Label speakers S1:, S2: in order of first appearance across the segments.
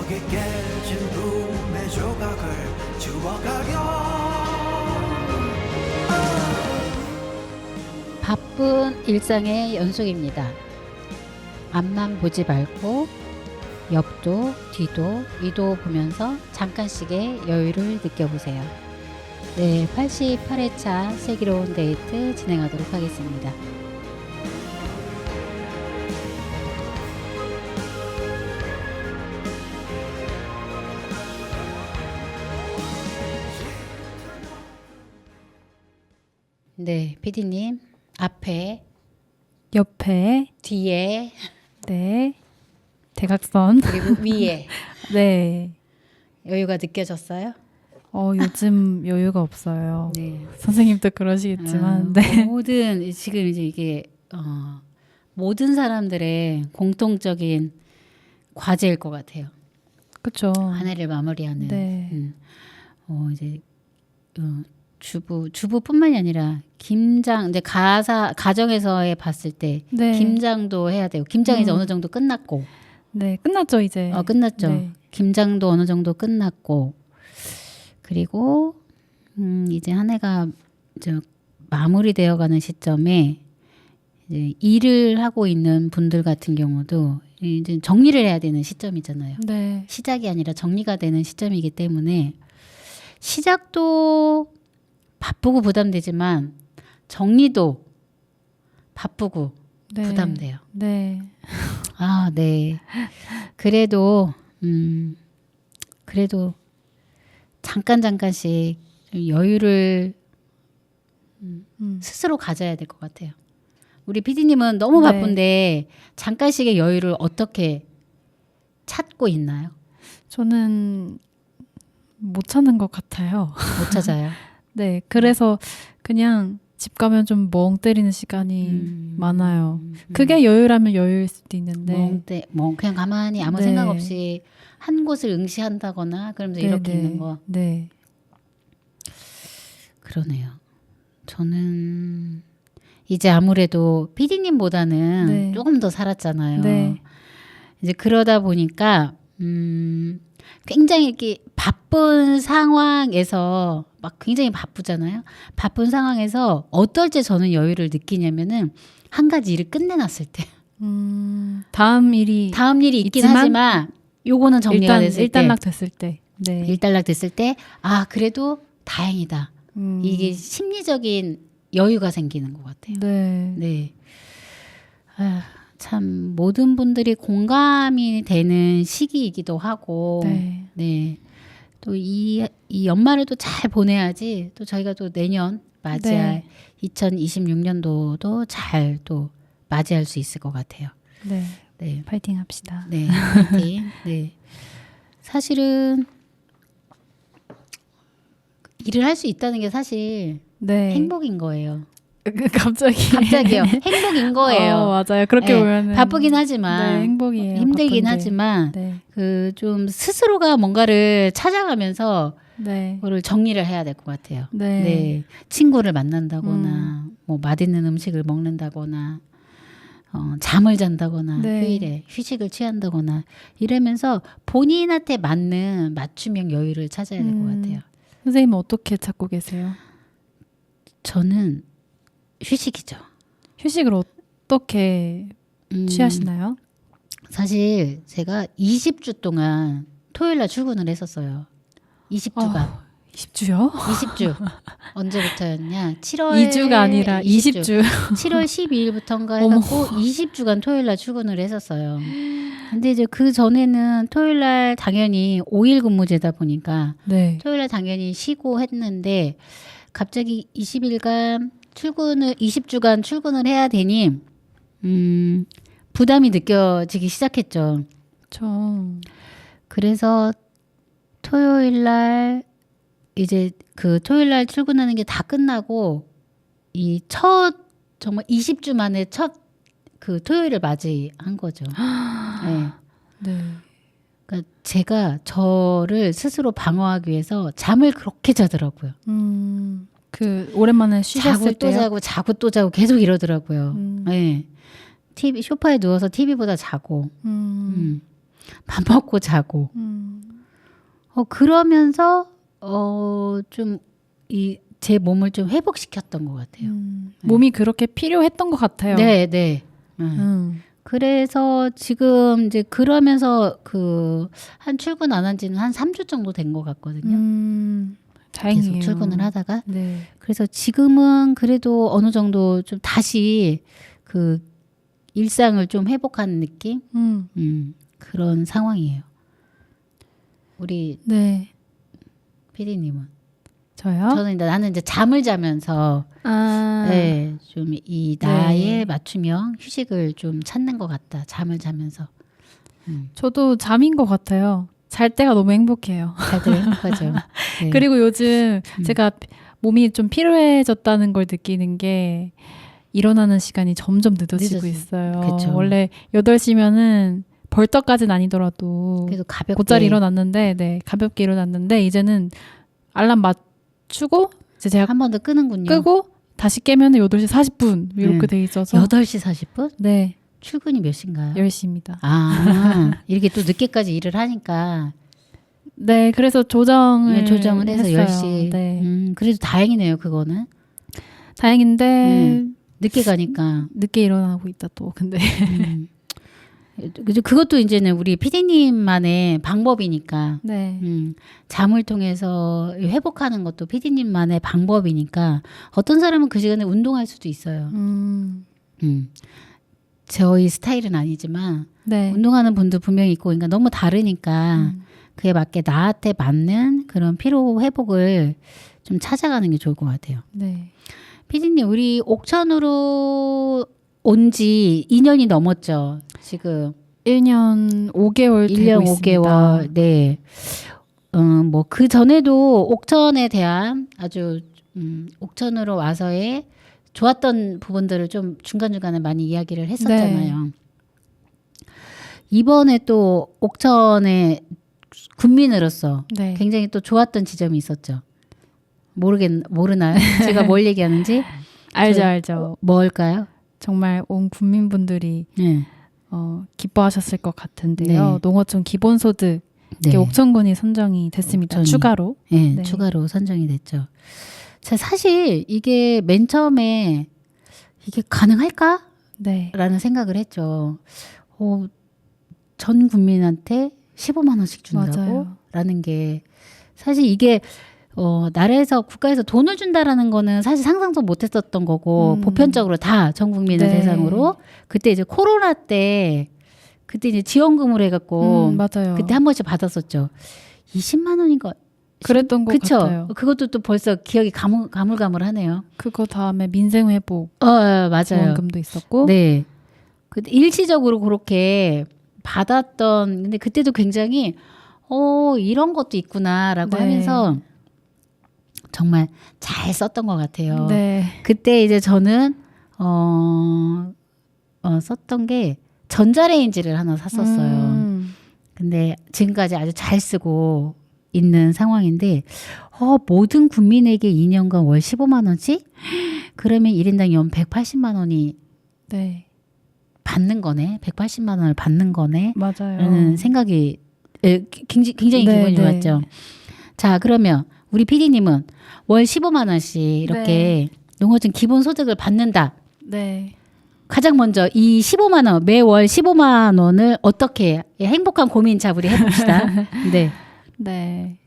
S1: 여기 깨진 꿈의 조각을 주워가렴.
S2: 바쁜 일상의 연속입니다. 앞만 보지 말고 옆도 뒤도 위도 보면서 잠깐씩의 여유를 느껴보세요. 네, 88회차 슬기로운 데이트 진행하도록 하겠습니다. 네, PD님 앞에
S3: 옆에,
S2: 뒤에
S3: 네, 대각선,
S2: 그리고 위에
S3: 네.
S2: 여유가 느껴졌어요?
S3: 요즘 여유가 없어요.
S2: 네.
S3: 선생님도 그러시겠지만, 네.
S2: 모든 지금 이제 이게 모든 사람들의 공통적인 과제일 것 같아요.
S3: 그렇죠.
S2: 한 해를 마무리하는.
S3: 네.
S2: 이제 주부뿐만이 아니라 김장, 이제 가정에서의 봤을 때
S3: 네.
S2: 김장도 해야 되고, 김장이 이제 어느 정도 끝났고,
S3: 네, 끝났죠, 이제.
S2: 끝났죠.
S3: 네.
S2: 김장도 어느 정도 끝났고, 그리고 이제 한 해가 이제 마무리되어가는 시점에 이제 일을 하고 있는 분들 같은 경우도 이제 정리를 해야 되는 시점이잖아요.
S3: 네.
S2: 시작이 아니라 정리가 되는 시점이기 때문에 시작도 바쁘고 부담되지만 정리도 바쁘고
S3: 네.
S2: 부담돼요.
S3: 네.
S2: 아, 네. 그래도 잠깐씩 좀 여유를 스스로 가져야 될 것 같아요. 우리 PD님은 너무
S3: 네.
S2: 바쁜데 잠깐씩의 여유를 어떻게 찾고 있나요?
S3: 저는 못 찾는 것 같아요.
S2: 못 찾아요.
S3: 네, 그래서 그냥 집 가면 좀 멍 때리는 시간이 많아요. 그게 여유라면 여유일 수도 있는데.
S2: 그냥 가만히 아무
S3: 네.
S2: 생각 없이 한 곳을 응시한다거나 그러면서
S3: 네,
S2: 이렇게
S3: 네.
S2: 있는 거.
S3: 네.
S2: 그러네요. 저는 이제 아무래도 PD님보다는
S3: 네.
S2: 조금 더 살았잖아요.
S3: 네.
S2: 이제 그러다 보니까 굉장히 이렇게 바쁜 상황에서 막 굉장히 바쁘잖아요. 바쁜 상황에서 어떨 때 저는 여유를 느끼냐면은 한 가지 일을 끝내놨을 때.
S3: 다음 일이
S2: 다음 일이 있긴
S3: 있지만
S2: 하지만 요거는 정리가 됐을 때.
S3: 일단락 됐을 때. 네.
S2: 일단락 됐을 때 그래도 다행이다. 이게 심리적인 여유가 생기는 것 같아요.
S3: 네.
S2: 네. 참 모든 분들이 공감이 되는 시기이기도 하고,
S3: 네.
S2: 네. 또 이 연말을 또 잘 보내야지 또 저희가 또 내년 맞이할 2026년도도 잘 또 맞이할 수 있을 것 같아요.
S3: 네.
S2: 네.
S3: 파이팅 합시다.
S2: 네. 파이팅. 네. 사실은 일을 할 수 있다는 게 사실
S3: 네.
S2: 행복인 거예요.
S3: 갑자기요.
S2: 행복인 거예요.
S3: 맞아요. 그렇게
S2: 네,
S3: 보면은
S2: 바쁘긴 하지만
S3: 네, 행복이에요.
S2: 힘들긴
S3: 바쁜데.
S2: 하지만
S3: 네.
S2: 그 좀 스스로가 뭔가를 찾아가면서
S3: 네.
S2: 그거를 정리를 해야 될 것 같아요.
S3: 네.
S2: 네, 친구를 만난다거나 뭐 맛있는 음식을 먹는다거나 잠을 잔다거나
S3: 네.
S2: 휴일에 휴식을 취한다거나 이러면서 본인한테 맞는 맞춤형 여유를 찾아야 될 것 같아요.
S3: 선생님은 어떻게 찾고 계세요?
S2: 저는 휴식이죠.
S3: 휴식을 어떻게 취하시나요?
S2: 사실 제가 20주 동안 토요일 날 출근을 했었어요. 20주간.
S3: 20주요?
S2: 20주. 언제부터였냐? 7월
S3: 2주가 아니라 20주.
S2: 7월 12일부터인가 해갖고 20주간 토요일 날 출근을 했었어요. 근데 이제 그 전에는 토요일 날 당연히 5일 근무제다 보니까
S3: 네.
S2: 토요일 날 당연히 쉬고 했는데 갑자기 20주간 출근을 해야 되니 부담이 느껴지기 시작했죠. 그래서 토요일 날 이제 그 토요일 날 출근하는 게 다 끝나고 이 정말 20주 만에 첫 그 토요일을 맞이한 거죠. 네.
S3: 네.
S2: 그러니까 제가 저를 스스로 방어하기 위해서 잠을 그렇게 자더라고요.
S3: 그 오랜만에 쉬셨을 때요?
S2: 자고 또 자고 계속 이러더라고요. 네. TV 소파에 누워서 TV보다 자고. 밥 먹고 자고 그러면서 좀 제 몸을 좀 회복시켰던 것 같아요.
S3: 몸이 그렇게 필요했던 것 같아요.
S2: 네, 네. 그래서 지금 이제 그러면서 한 출근 안 한 지는 한 3주 정도 된 것 같거든요.
S3: 다행이에요.
S2: 계속 출근을 하다가.
S3: 네.
S2: 그래서 지금은 그래도 어느 정도 좀 다시 그 일상을 좀 회복하는 느낌? 그런 상황이에요. 우리
S3: 네.
S2: PD님은?
S3: 저요?
S2: 나는 이제 잠을 자면서 네, 좀 이 나에 맞춤형 휴식을 좀 찾는 것 같다. 잠을 자면서.
S3: 저도 잠인 것 같아요. 잘 때가 너무 행복해요.
S2: 다들 행복하죠. 네.
S3: 그리고 요즘 제가 몸이 좀 피로해졌다는 걸 느끼는 게 일어나는 시간이 점점 늦어지고 있어요.
S2: 그쵸.
S3: 원래 8시면은 벌떡까지는 아니더라도
S2: 그래도 가볍게
S3: 곧자리 일어났는데 네, 가볍게 일어났는데 이제는 알람 맞추고 이제 제가
S2: 한 번 더 끄는군요.
S3: 끄고 다시 깨면은 8시 40분 이렇게 돼 있어서
S2: 8시 40분?
S3: 네.
S2: 출근이 몇 시인가요?
S3: 10시입니다.
S2: 이렇게 또 늦게까지 일을 하니까
S3: 네, 그래서 조정을
S2: 해서
S3: 했어요.
S2: 10시.
S3: 네.
S2: 그래도 다행이네요, 그거는.
S3: 다행인데
S2: 늦게 가니까.
S3: 늦게 일어나고 있다 또. 근데
S2: 그것도 이제는 우리 PD님만의 방법이니까.
S3: 네.
S2: 잠을 통해서 회복하는 것도 PD님만의 방법이니까 어떤 사람은 그 시간에 운동할 수도 있어요. 저희 스타일은 아니지만
S3: 네.
S2: 운동하는 분도 분명히 있고 그러니까 너무 다르니까 그에 맞게 나한테 맞는 그런 피로 회복을 좀 찾아가는 게 좋을 것 같아요.
S3: 네.
S2: 피디님, 우리 옥천으로 온 지 2년이 넘었죠. 지금
S3: 1년 5개월 되고
S2: 1년
S3: 있습니다.
S2: 5개월. 네. 뭐 그 전에도 옥천에 대한 아주 옥천으로 와서의 좋았던 부분들을 좀 중간중간에 많이 이야기를 했었잖아요. 이번에 또 옥천의 군민으로서
S3: 네.
S2: 굉장히 또 좋았던 지점이 있었죠. 모르나요? 제가 뭘 얘기하는지?
S3: 알죠.
S2: 뭘까요?
S3: 정말 온 국민분들이
S2: 네.
S3: 기뻐하셨을 것 같은데요.
S2: 네.
S3: 농어촌 기본소득
S2: 네.
S3: 옥천군이 선정이 됐습니다.
S2: 옥천이.
S3: 추가로.
S2: 네,
S3: 네.
S2: 추가로 선정이 됐죠. 자, 사실 이게 맨 처음에 이게 가능할까?
S3: 네.
S2: 라는 생각을 했죠. 전 국민한테 15만 원씩 준다고?
S3: 맞아요.
S2: 라는 게 사실 이게 나라에서 국가에서 돈을 준다라는 거는 사실 상상도 못했었던 거고 보편적으로 다 전 국민을
S3: 네.
S2: 대상으로 그때 이제 코로나 때 그때 이제 지원금으로 해갖고
S3: 맞아요.
S2: 그때 한 번씩 받았었죠. 20만 원인가?
S3: 그랬던 것
S2: 그쵸?
S3: 같아요.
S2: 그것도 또 벌써 기억이 가물가물하네요.
S3: 그거 다음에 민생회복
S2: 맞아요.
S3: 지원금도 있었고.
S2: 네. 근데 일시적으로 그렇게 받았던 근데 그때도 굉장히 이런 것도 있구나라고
S3: 네.
S2: 하면서 정말 잘 썼던 것 같아요.
S3: 네.
S2: 그때 이제 저는 썼던 게 전자레인지를 하나 샀었어요. 근데 지금까지 아주 잘 쓰고 있는 상황인데 모든 국민에게 2년간 월 15만 원씩? 그러면 1인당 연 180만 원이
S3: 네.
S2: 받는 거네. 180만 원을 받는 거네.
S3: 맞아요.
S2: 라는 생각이 굉장히
S3: 네,
S2: 기분이
S3: 네.
S2: 좋았죠. 자, 그러면 우리 PD님은 월 15만 원씩 이렇게 농어촌 기본소득을 받는다.
S3: 네.
S2: 가장 먼저 이 15만 원, 매월 15만 원을 어떻게 행복한 고민 자부리 해봅시다. 네.
S3: 네.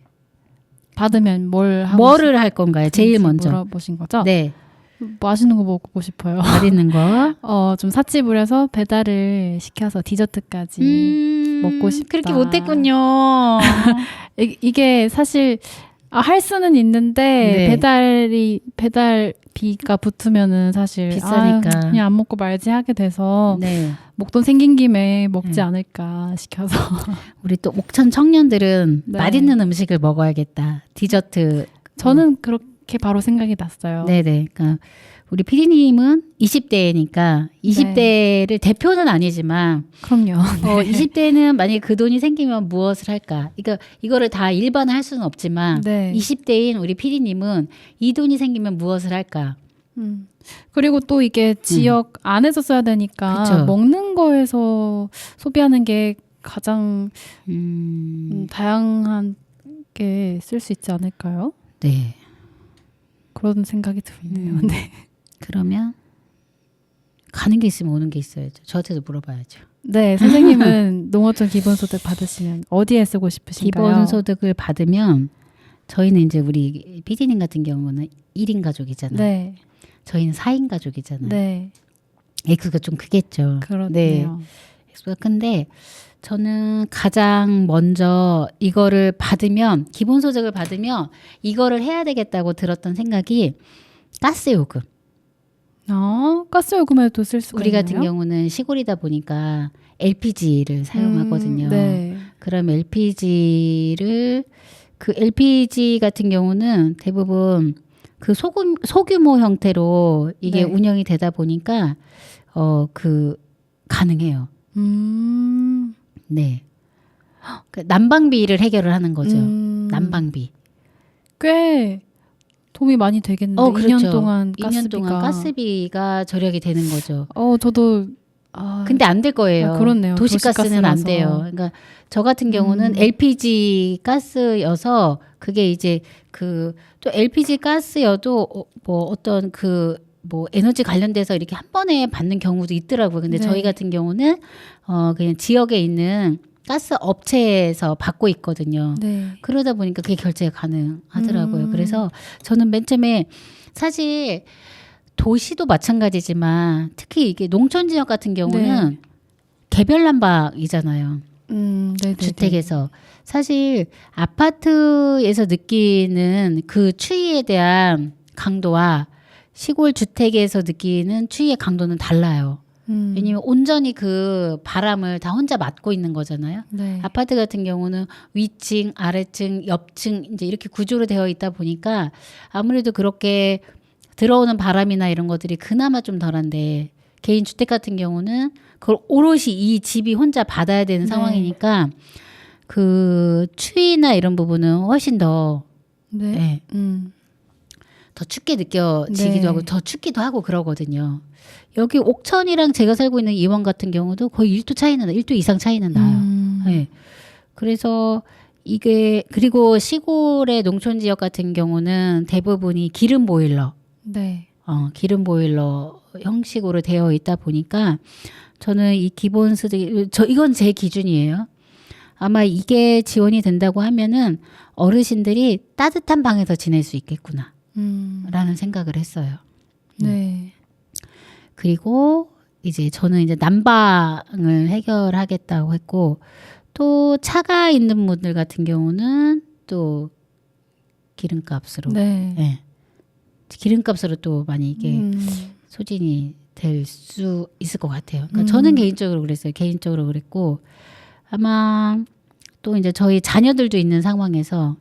S3: 받으면 뭐를
S2: 할 건가요? 제일 먼저.
S3: 물어보신 거죠?
S2: 네.
S3: 맛있는 거 먹고 싶어요.
S2: 맛있는 거.
S3: 좀 삿짐 부려서 배달을 시켜서 디저트까지 먹고 싶다.
S2: 그렇게 못했군요.
S3: 이게 사실 할 수는 있는데
S2: 네.
S3: 배달비가 붙으면은 사실
S2: 비싸니까.
S3: 그냥 안 먹고 말지 하게 돼서
S2: 네.
S3: 먹돈 생긴 김에 먹지 않을까 시켜서.
S2: 우리 또 옥천 청년들은
S3: 네.
S2: 맛있는 음식을 먹어야겠다. 디저트.
S3: 저는 그렇게 바로 생각이 났어요.
S2: 네네. 그러니까 우리 PD님은 20대니까 20대를 대표는 아니지만
S3: 그럼요.
S2: 20대는 만약에 그 돈이 생기면 무엇을 할까? 그러니까 이거를 다 일반화할 수는 없지만
S3: 네.
S2: 20대인 우리 PD님은 이 돈이 생기면 무엇을 할까?
S3: 그리고 또 이게 지역 안에서 써야 되니까
S2: 그쵸.
S3: 먹는 거에서 소비하는 게 가장 다양하게 쓸 수 있지 않을까요?
S2: 네.
S3: 그런 생각이 드네요. 네.
S2: 그러면 가는 게 있으면 오는 게 있어야죠. 저한테도 물어봐야죠.
S3: 네, 선생님은 농어촌 기본소득 받으시면 어디에 쓰고 싶으신가요?
S2: 기본소득을 받으면 저희는 이제 우리 PD님 같은 경우는 1인 가족이잖아요.
S3: 네.
S2: 저희는 4인 가족이잖아요.
S3: 네.
S2: 액수가 좀 크겠죠.
S3: 그렇네요.
S2: 액수가 큰데 저는 가장 먼저 이거를 받으면 기본소득을 받으면 이거를 해야 되겠다고 들었던 생각이 가스요금.
S3: 가스요금에도 쓸 수가
S2: 우리
S3: 있나요?
S2: 같은 경우는 시골이다 보니까 LPG를 사용하거든요.
S3: 네.
S2: 그럼 LPG를 그 LPG 같은 경우는 대부분 그 소규모 형태로 이게
S3: 네.
S2: 운영이 되다 보니까 그 가능해요. 네. 그 난방비를 해결을 하는 거죠. 난방비.
S3: 꽤 도움이 많이 되겠는데
S2: 그렇죠.
S3: 2년 동안
S2: 2년 동안 가스비가 절약이 되는 거죠.
S3: 저도
S2: 근데 안 될 거예요.
S3: 그렇네요.
S2: 도시가스는 안
S3: 도시가스라서.
S2: 돼요. 그러니까 저 같은 경우는 LPG 가스여서 그게 이제 그 또 LPG 가스여도 뭐 어떤 그 뭐 에너지 관련돼서 이렇게 한 번에 받는 경우도 있더라고요. 근데
S3: 네.
S2: 저희 같은 경우는 그냥 지역에 있는 가스 업체에서 받고 있거든요.
S3: 네.
S2: 그러다 보니까 그게 결제가 가능하더라고요. 그래서 저는 맨 처음에 사실 도시도 마찬가지지만 특히 이게 농촌 지역 같은 경우는 개별 난방이잖아요.
S3: 네네.
S2: 주택에서 사실 아파트에서 느끼는 그 추위에 대한 강도와 시골 주택에서 느끼는 추위의 강도는 달라요. 왜냐면 온전히 그 바람을 다 혼자 맞고 있는 거잖아요.
S3: 네.
S2: 아파트 같은 경우는 위층, 아래층, 옆층 이제 이렇게 구조로 되어 있다 보니까 아무래도 그렇게 들어오는 바람이나 이런 것들이 그나마 좀 덜한데 개인 주택 같은 경우는 그걸 오롯이 이 집이 혼자 받아야 되는
S3: 네.
S2: 상황이니까 그 추위나 이런 부분은 훨씬 더
S3: 네.
S2: 더 춥게 느껴지기도
S3: 네.
S2: 하고 더 춥기도 하고 그러거든요. 여기 옥천이랑 제가 살고 있는 이원 같은 경우도 거의 1도 차이는 1도 이상 차이는 나요. 네. 그래서 이게 그리고 시골의 농촌 지역 같은 경우는 대부분이 기름 보일러,
S3: 네.
S2: 기름 보일러 형식으로 되어 있다 보니까 저는 이 기본소득 이건 제 기준이에요. 아마 이게 지원이 된다고 하면은 어르신들이 따뜻한 방에서 지낼 수 있겠구나. 라는 생각을 했어요.
S3: 네.
S2: 그리고 이제 저는 이제 난방을 해결하겠다고 했고 또 차가 있는 분들 같은 경우는 또 기름값으로
S3: 네.
S2: 기름값으로 또 많이 이게 소진이 될 수 있을 것 같아요. 그러니까 저는 개인적으로 그랬어요. 개인적으로 그랬고 아마 또 이제 저희 자녀들도 있는 상황에서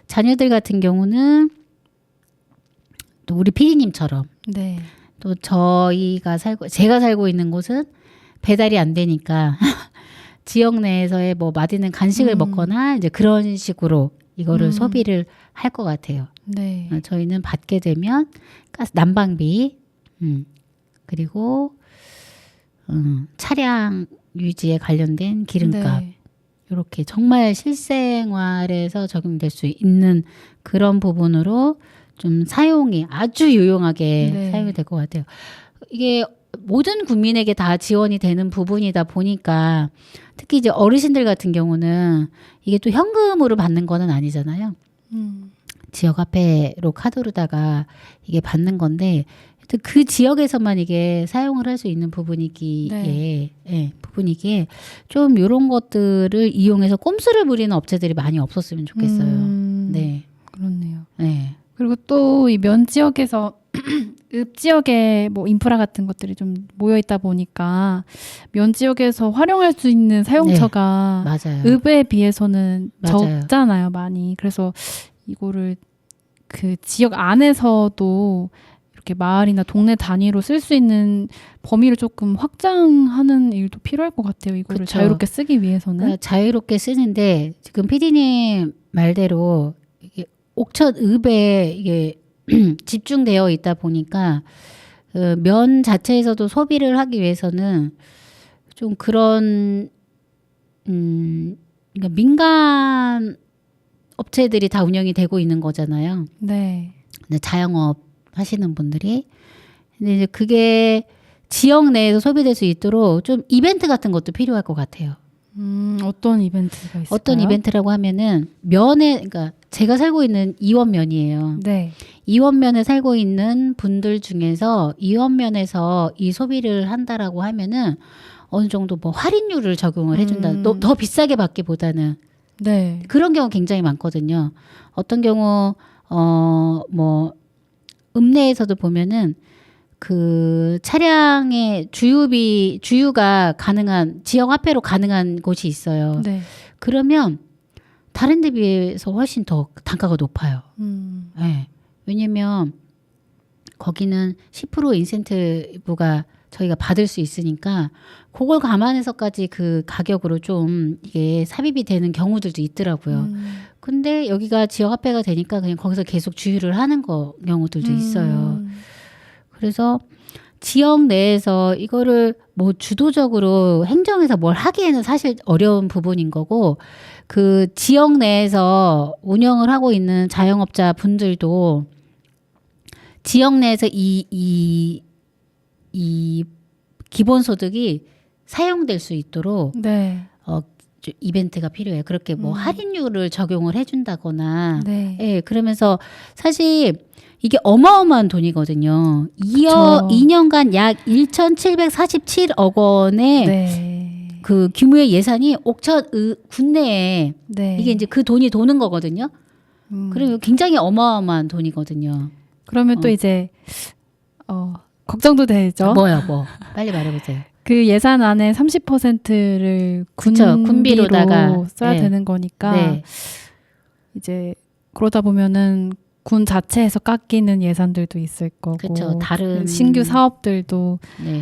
S2: 자녀들 같은 경우는 또 우리 피디님처럼
S3: 네.
S2: 또 제가 살고 있는 곳은 배달이 안 되니까 지역 내에서의 뭐 맛있는 간식을 먹거나 이제 그런 식으로 이거를 소비를 할 것 같아요.
S3: 네.
S2: 저희는 받게 되면 난방비, 그리고 차량 유지에 관련된 기름값
S3: 네.
S2: 이렇게 정말 실생활에서 적용될 수 있는 그런 부분으로 좀 사용이 아주 유용하게
S3: 네.
S2: 사용이 될 것 같아요. 이게 모든 국민에게 다 지원이 되는 부분이다 보니까 특히 이제 어르신들 같은 경우는 이게 또 현금으로 받는 거는 아니잖아요. 지역 화폐로 카드로다가 이게 받는 건데 그 지역에서만 이게 사용을 할 수 있는 부분이기에 부분이기에 좀 이런 것들을 이용해서 꼼수를 부리는 업체들이 많이 없었으면 좋겠어요. 네,
S3: 그렇네요.
S2: 네.
S3: 그리고 또 이 면 지역에서 읍 지역에 뭐 인프라 같은 것들이 좀 모여 있다 보니까 면 지역에서 활용할 수 있는 사용처가
S2: 맞아요.
S3: 읍에 비해서는
S2: 맞아요.
S3: 적잖아요, 많이. 그래서 이거를 그 지역 안에서도 이렇게 마을이나 동네 단위로 쓸 수 있는 범위를 조금 확장하는 일도 필요할 것 같아요. 이거를
S2: 그쵸.
S3: 자유롭게 쓰기 위해서는.
S2: 그러니까 자유롭게 쓰는데 지금 PD님 말대로 이게 옥천 읍에 이게 집중되어 있다 보니까 면 자체에서도 소비를 하기 위해서는 좀 그런 그러니까 민간 업체들이 다 운영이 되고 있는 거잖아요.
S3: 네.
S2: 근데 자영업 하시는 분들이. 근데 이제 그게 지역 내에서 소비될 수 있도록 좀 이벤트 같은 것도 필요할 것 같아요.
S3: 어떤 이벤트가 있을까요?
S2: 어떤 이벤트라고 하면은 그러니까 제가 살고 있는 이원면이에요.
S3: 네.
S2: 이원면에 살고 있는 분들 중에서 이원면에서 이 소비를 한다라고 하면은 어느 정도 뭐 할인율을 적용을 해준다. 더 비싸게 받기보다는
S3: 네.
S2: 그런 경우 굉장히 많거든요. 어떤 경우 뭐 읍내에서도 보면은 그 차량의 주유가 가능한 지역 화폐로 가능한 곳이 있어요.
S3: 네.
S2: 그러면 다른 데 비해서 훨씬 더 단가가 높아요. 네. 왜냐면 거기는 10% 인센티브가 저희가 받을 수 있으니까 그걸 감안해서까지 그 가격으로 좀 이게 삽입이 되는 경우들도 있더라고요. 근데 여기가 지역 화폐가 되니까 그냥 거기서 계속 주유를 하는 경우들도 있어요. 그래서 지역 내에서 이거를 뭐 주도적으로 행정에서 뭘 하기에는 사실 어려운 부분인 거고, 그 지역 내에서 운영을 하고 있는 자영업자 분들도 지역 내에서 이 기본소득이 사용될 수 있도록
S3: 네.
S2: 이벤트가 필요해요. 그렇게 뭐 할인율을 적용을 해준다거나,
S3: 네.
S2: 예, 그러면서 사실 이게 어마어마한 돈이거든요.
S3: 그쵸.
S2: 2년간 약 1,747억 원의
S3: 네.
S2: 그 규모의 예산이 옥천 군내에
S3: 네.
S2: 이게 이제 그 돈이 도는 거거든요. 그러면 굉장히 어마어마한 돈이거든요.
S3: 그러면 또 이제 걱정도 되죠.
S2: 뭐요, 뭐 빨리 말해보세요.
S3: 그 예산 안에 30%를
S2: 그쵸,
S3: 군비로다가 써야
S2: 네.
S3: 되는 거니까
S2: 네.
S3: 이제 그러다 보면은 군 자체에서 깎이는 예산들도 있을 거고,
S2: 그쵸, 다른
S3: 신규 사업들도
S2: 네.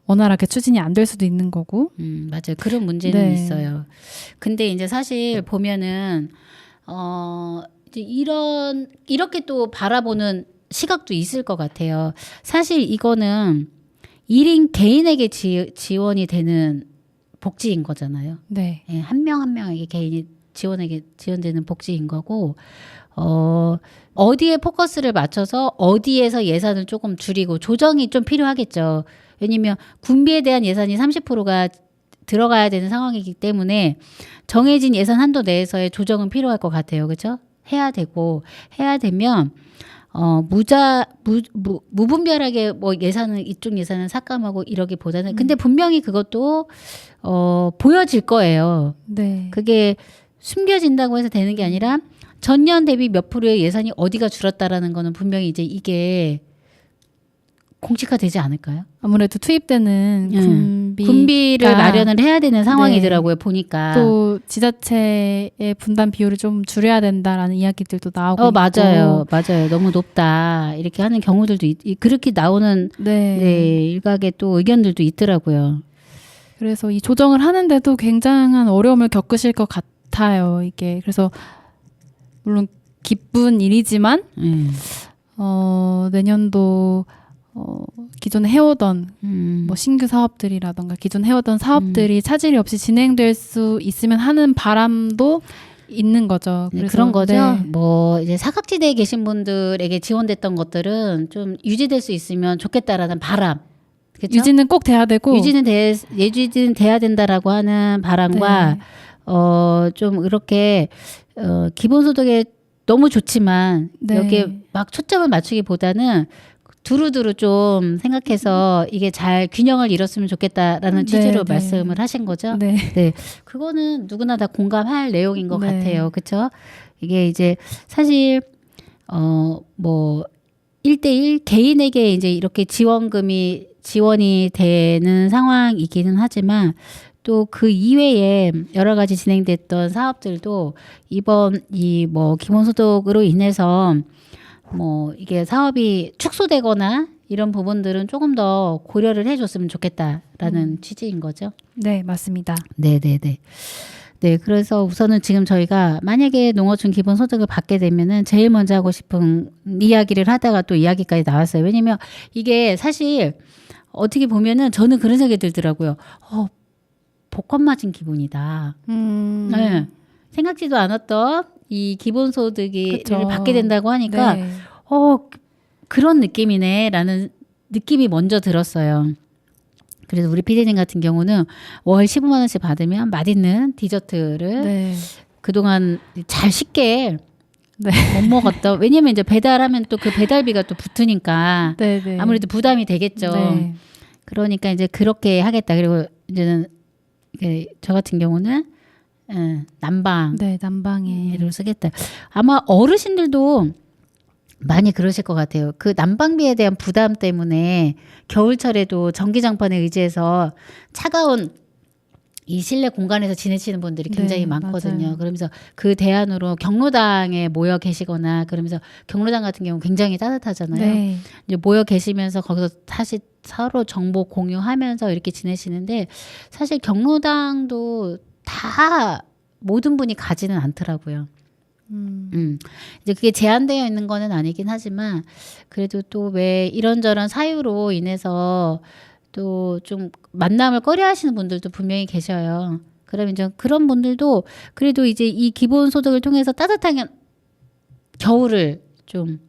S3: 원활하게 추진이 안 될 수도 있는 거고.
S2: 맞아요. 그런 문제는
S3: 네.
S2: 있어요. 근데 이제 사실 보면은 이제 이렇게 또 바라보는 시각도 있을 것 같아요. 사실 이거는 1인 개인에게 지원이 되는 복지인 거잖아요.
S3: 네.
S2: 예, 한 명 한 명에게 개인이 지원되는 복지인 거고, 어디에 포커스를 맞춰서 어디에서 예산을 조금 줄이고 조정이 좀 필요하겠죠. 왜냐면 군비에 대한 예산이 30%가 들어가야 되는 상황이기 때문에 정해진 예산 한도 내에서의 조정은 필요할 것 같아요. 그렇죠? 해야 되면 무분별하게 뭐 이쪽 예산은 삭감하고 이러기보다는, 근데 분명히 그것도 보여질 거예요.
S3: 네.
S2: 그게 숨겨진다고 해서 되는 게 아니라 전년 대비 몇 프로의 예산이 어디가 줄었다라는 거는 분명히 이제 이게 공식화되지 않을까요?
S3: 아무래도 투입되는
S2: 군비를 마련을 해야 되는 상황이더라고요. 보니까.
S3: 또 지자체의 분담 비율을 좀 줄여야 된다라는 이야기들도 나오고
S2: 맞아요. 맞아요. 너무 높다. 이렇게 하는 경우들도 그렇게 나오는 네, 일각의 또 의견들도 있더라고요.
S3: 그래서 이 조정을 하는데도 굉장한 어려움을 겪으실 것 같아요. 이게 그래서 물론 기쁜 일이지만 내년도 기존에 해오던 뭐 신규 사업들이라던가 기존 해오던 사업들이 차질이 없이 진행될 수 있으면 하는 바람도 있는 거죠.
S2: 네,
S3: 그래서
S2: 그런 거죠. 뭐 이제 사각지대에 계신 분들에게 지원됐던 것들은 좀 유지될 수 있으면 좋겠다라는 바람. 그쵸?
S3: 유지는 꼭 돼야 되고
S2: 유지는 돼야 된다라고 하는 바람과 좀 이렇게 기본소득에 너무 좋지만 여기에 막 초점을 맞추기보다는 두루두루 좀 생각해서 이게 잘 균형을 이뤘으면 좋겠다라는 취지로 말씀을 하신 거죠. 네. 그거는 누구나 다 공감할 내용인 것 같아요. 그렇죠? 이게 이제 사실 뭐 1대1 개인에게 이제 이렇게 지원이 되는 상황이기는 하지만 또 그 이외에 여러 가지 진행됐던 사업들도 이번 이 뭐 기본소득으로 인해서 뭐 이게 사업이 축소되거나 이런 부분들은 조금 더 고려를 해줬으면 좋겠다라는 취지인 거죠.
S3: 네, 맞습니다.
S2: 네네네. 네, 그래서 우선은 지금 저희가 만약에 농어촌 기본소득을 받게 되면은 제일 먼저 하고 싶은 이야기를 하다가 또 이야기까지 나왔어요. 왜냐면 이게 사실 어떻게 보면은 저는 그런 생각이 들더라고요. 복권 맞은 기분이다. 네. 생각지도 않았던 이 기본소득을
S3: 그쵸.
S2: 받게 된다고 하니까
S3: 네.
S2: 그런 느낌이네라는 느낌이 먼저 들었어요. 그래서 우리 피디님 같은 경우는 월 15만 원씩 받으면 맛있는 디저트를
S3: 네.
S2: 그동안 잘 쉽게
S3: 네.
S2: 못 먹었던. 왜냐면 이제 배달하면 또 그 배달비가 또 붙으니까
S3: 네. 네.
S2: 아무래도 부담이 되겠죠.
S3: 네.
S2: 그러니까 이제 그렇게 하겠다. 그리고 이제는 저 같은 경우는 난방으로
S3: 네, 난방에.
S2: 쓰겠다. 아마 어르신들도 많이 그러실 것 같아요. 그 난방비에 대한 부담 때문에 겨울철에도 전기장판에 의지해서 차가운 이 실내 공간에서 지내시는 분들이 굉장히
S3: 네,
S2: 많거든요.
S3: 맞아요.
S2: 그러면서 그 대안으로 경로당에 모여 계시거나 그러면서 경로당 같은 경우 굉장히 따뜻하잖아요.
S3: 네.
S2: 이제 모여 계시면서 거기서 사실 서로 정보 공유하면서 이렇게 지내시는데 사실 경로당도 다 모든 분이 가지는 않더라고요. 이제 그게 제한되어 있는 거는 아니긴 하지만 그래도 또 왜 이런저런 사유로 인해서 또 좀 만남을 꺼려하시는 분들도 분명히 계셔요. 그럼 이제 그런 분들도 그래도 이제 이 기본소득을 통해서 따뜻하게 겨울을 좀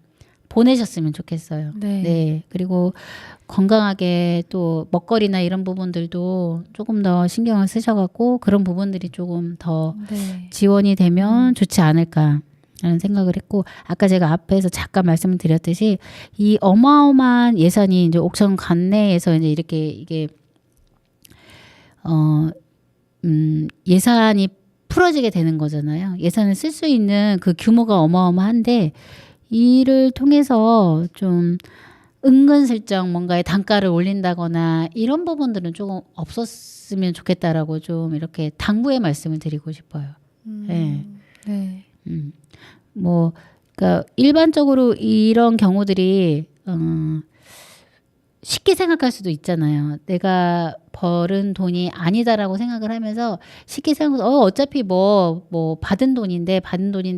S2: 보내셨으면 좋겠어요.
S3: 네.
S2: 네. 그리고 건강하게 또 먹거리나 이런 부분들도 조금 더 신경을 쓰셔갖고 그런 부분들이 조금 더
S3: 네.
S2: 지원이 되면 좋지 않을까. 라는 생각을 했고 아까 제가 앞에서 잠깐 말씀을 드렸듯이 이 어마어마한 예산이 이제 옥천 관내에서 이제 이렇게 이게 예산이 풀어지게 되는 거잖아요. 예산을 쓸 수 있는 그 규모가 어마어마한데 이를 통해서 좀 은근슬쩍 뭔가의 단가를 올린다거나 이런 부분들은 조금 없었으면 좋겠다라고 좀 이렇게 당부의 말씀을 드리고 싶어요. 네.
S3: 네.
S2: 뭐, 그러니까 일반적으로 이런 경우들이 쉽게 생각할 수도 있잖아요. 내가 벌은 돈이 아니다라고 생각을 하면서 쉽게 생각해서 어차피 뭐 받은 돈인데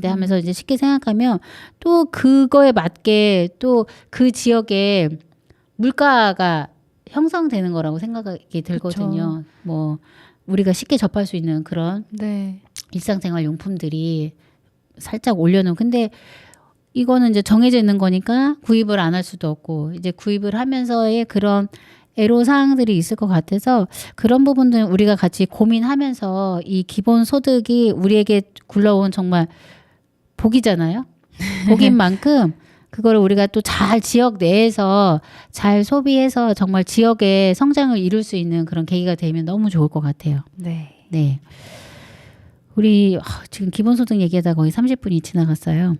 S2: 하면서 이제 쉽게 생각하면 또 그거에 맞게 또 그 지역에 물가가 형성되는 거라고 생각이 들거든요. 뭐 우리가 쉽게 접할 수 있는 그런
S3: 네.
S2: 일상생활 용품들이 살짝 올려놓은. 근데 이거는 이제 정해져 있는 거니까 구입을 안 할 수도 없고 이제 구입을 하면서의 그런 애로사항들이 있을 것 같아서 그런 부분들은 우리가 같이 고민하면서 이 기본소득이 우리에게 굴러온 정말 복이잖아요. 복인 만큼 그거를 우리가 또 잘 지역 내에서 잘 소비해서 정말 지역의 성장을 이룰 수 있는 그런 계기가 되면 너무 좋을 것 같아요.
S3: 네.
S2: 네. 우리 지금 기본소득 얘기하다 거의 30분이 지나갔어요.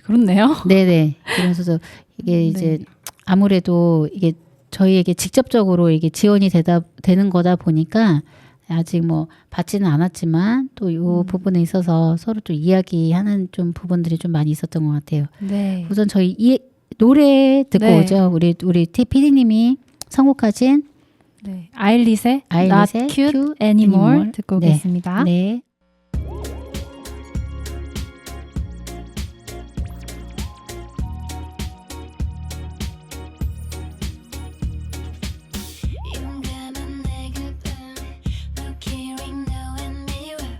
S3: 그렇네요.
S2: 네네. 기본소득 이게 이제 아무래도 이게 저희에게 직접적으로 이게 지원이 되는 거다 보니까 아직 뭐 받지는 않았지만 또 이 부분에 있어서 서로 또 이야기하는 좀 부분들이 좀 많이 있었던 것 같아요.
S3: 네.
S2: 우선 저희 노래 듣고
S3: 네.
S2: 오죠. 우리 PD님이 선곡하신
S3: 네. 아일릿의
S2: 아일릿의
S3: Not Cute
S2: Cute
S3: Anymore
S2: Anymore.
S3: 듣고
S2: 네.
S3: 오겠습니다.
S2: 네.
S4: 용감한 내 그분 Look here we know and mirror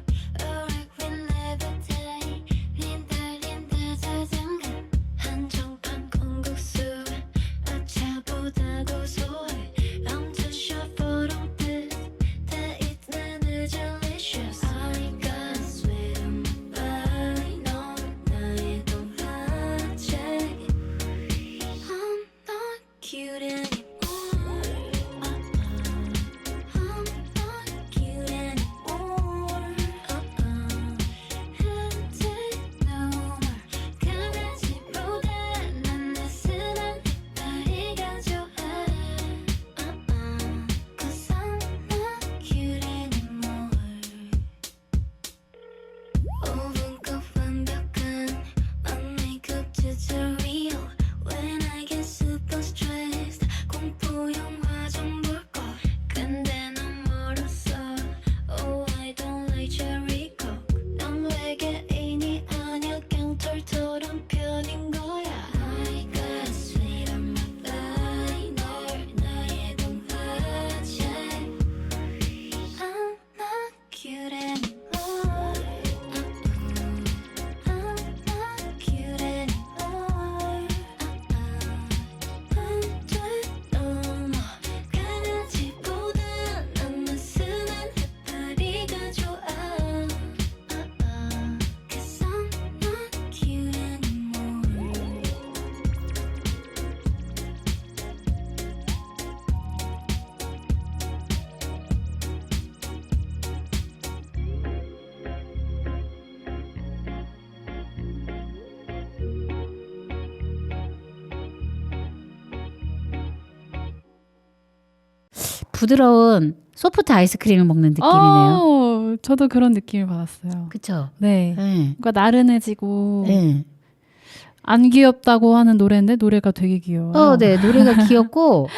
S4: Alright we never die 린다 자장가 한정판 콩국수 아차보다 고소해 I'm too short for all this 다 있는 delicious
S2: 부드러운 소프트 아이스크림을 먹는 느낌이네요.
S3: 저도 그런 느낌을 받았어요.
S2: 그쵸?
S3: 네.
S2: 네.
S3: 뭔가 나른해지고
S2: 네.
S3: 안 귀엽다고 하는 노래인데 노래가 되게 귀여워요.
S2: 네. 노래가 귀엽고,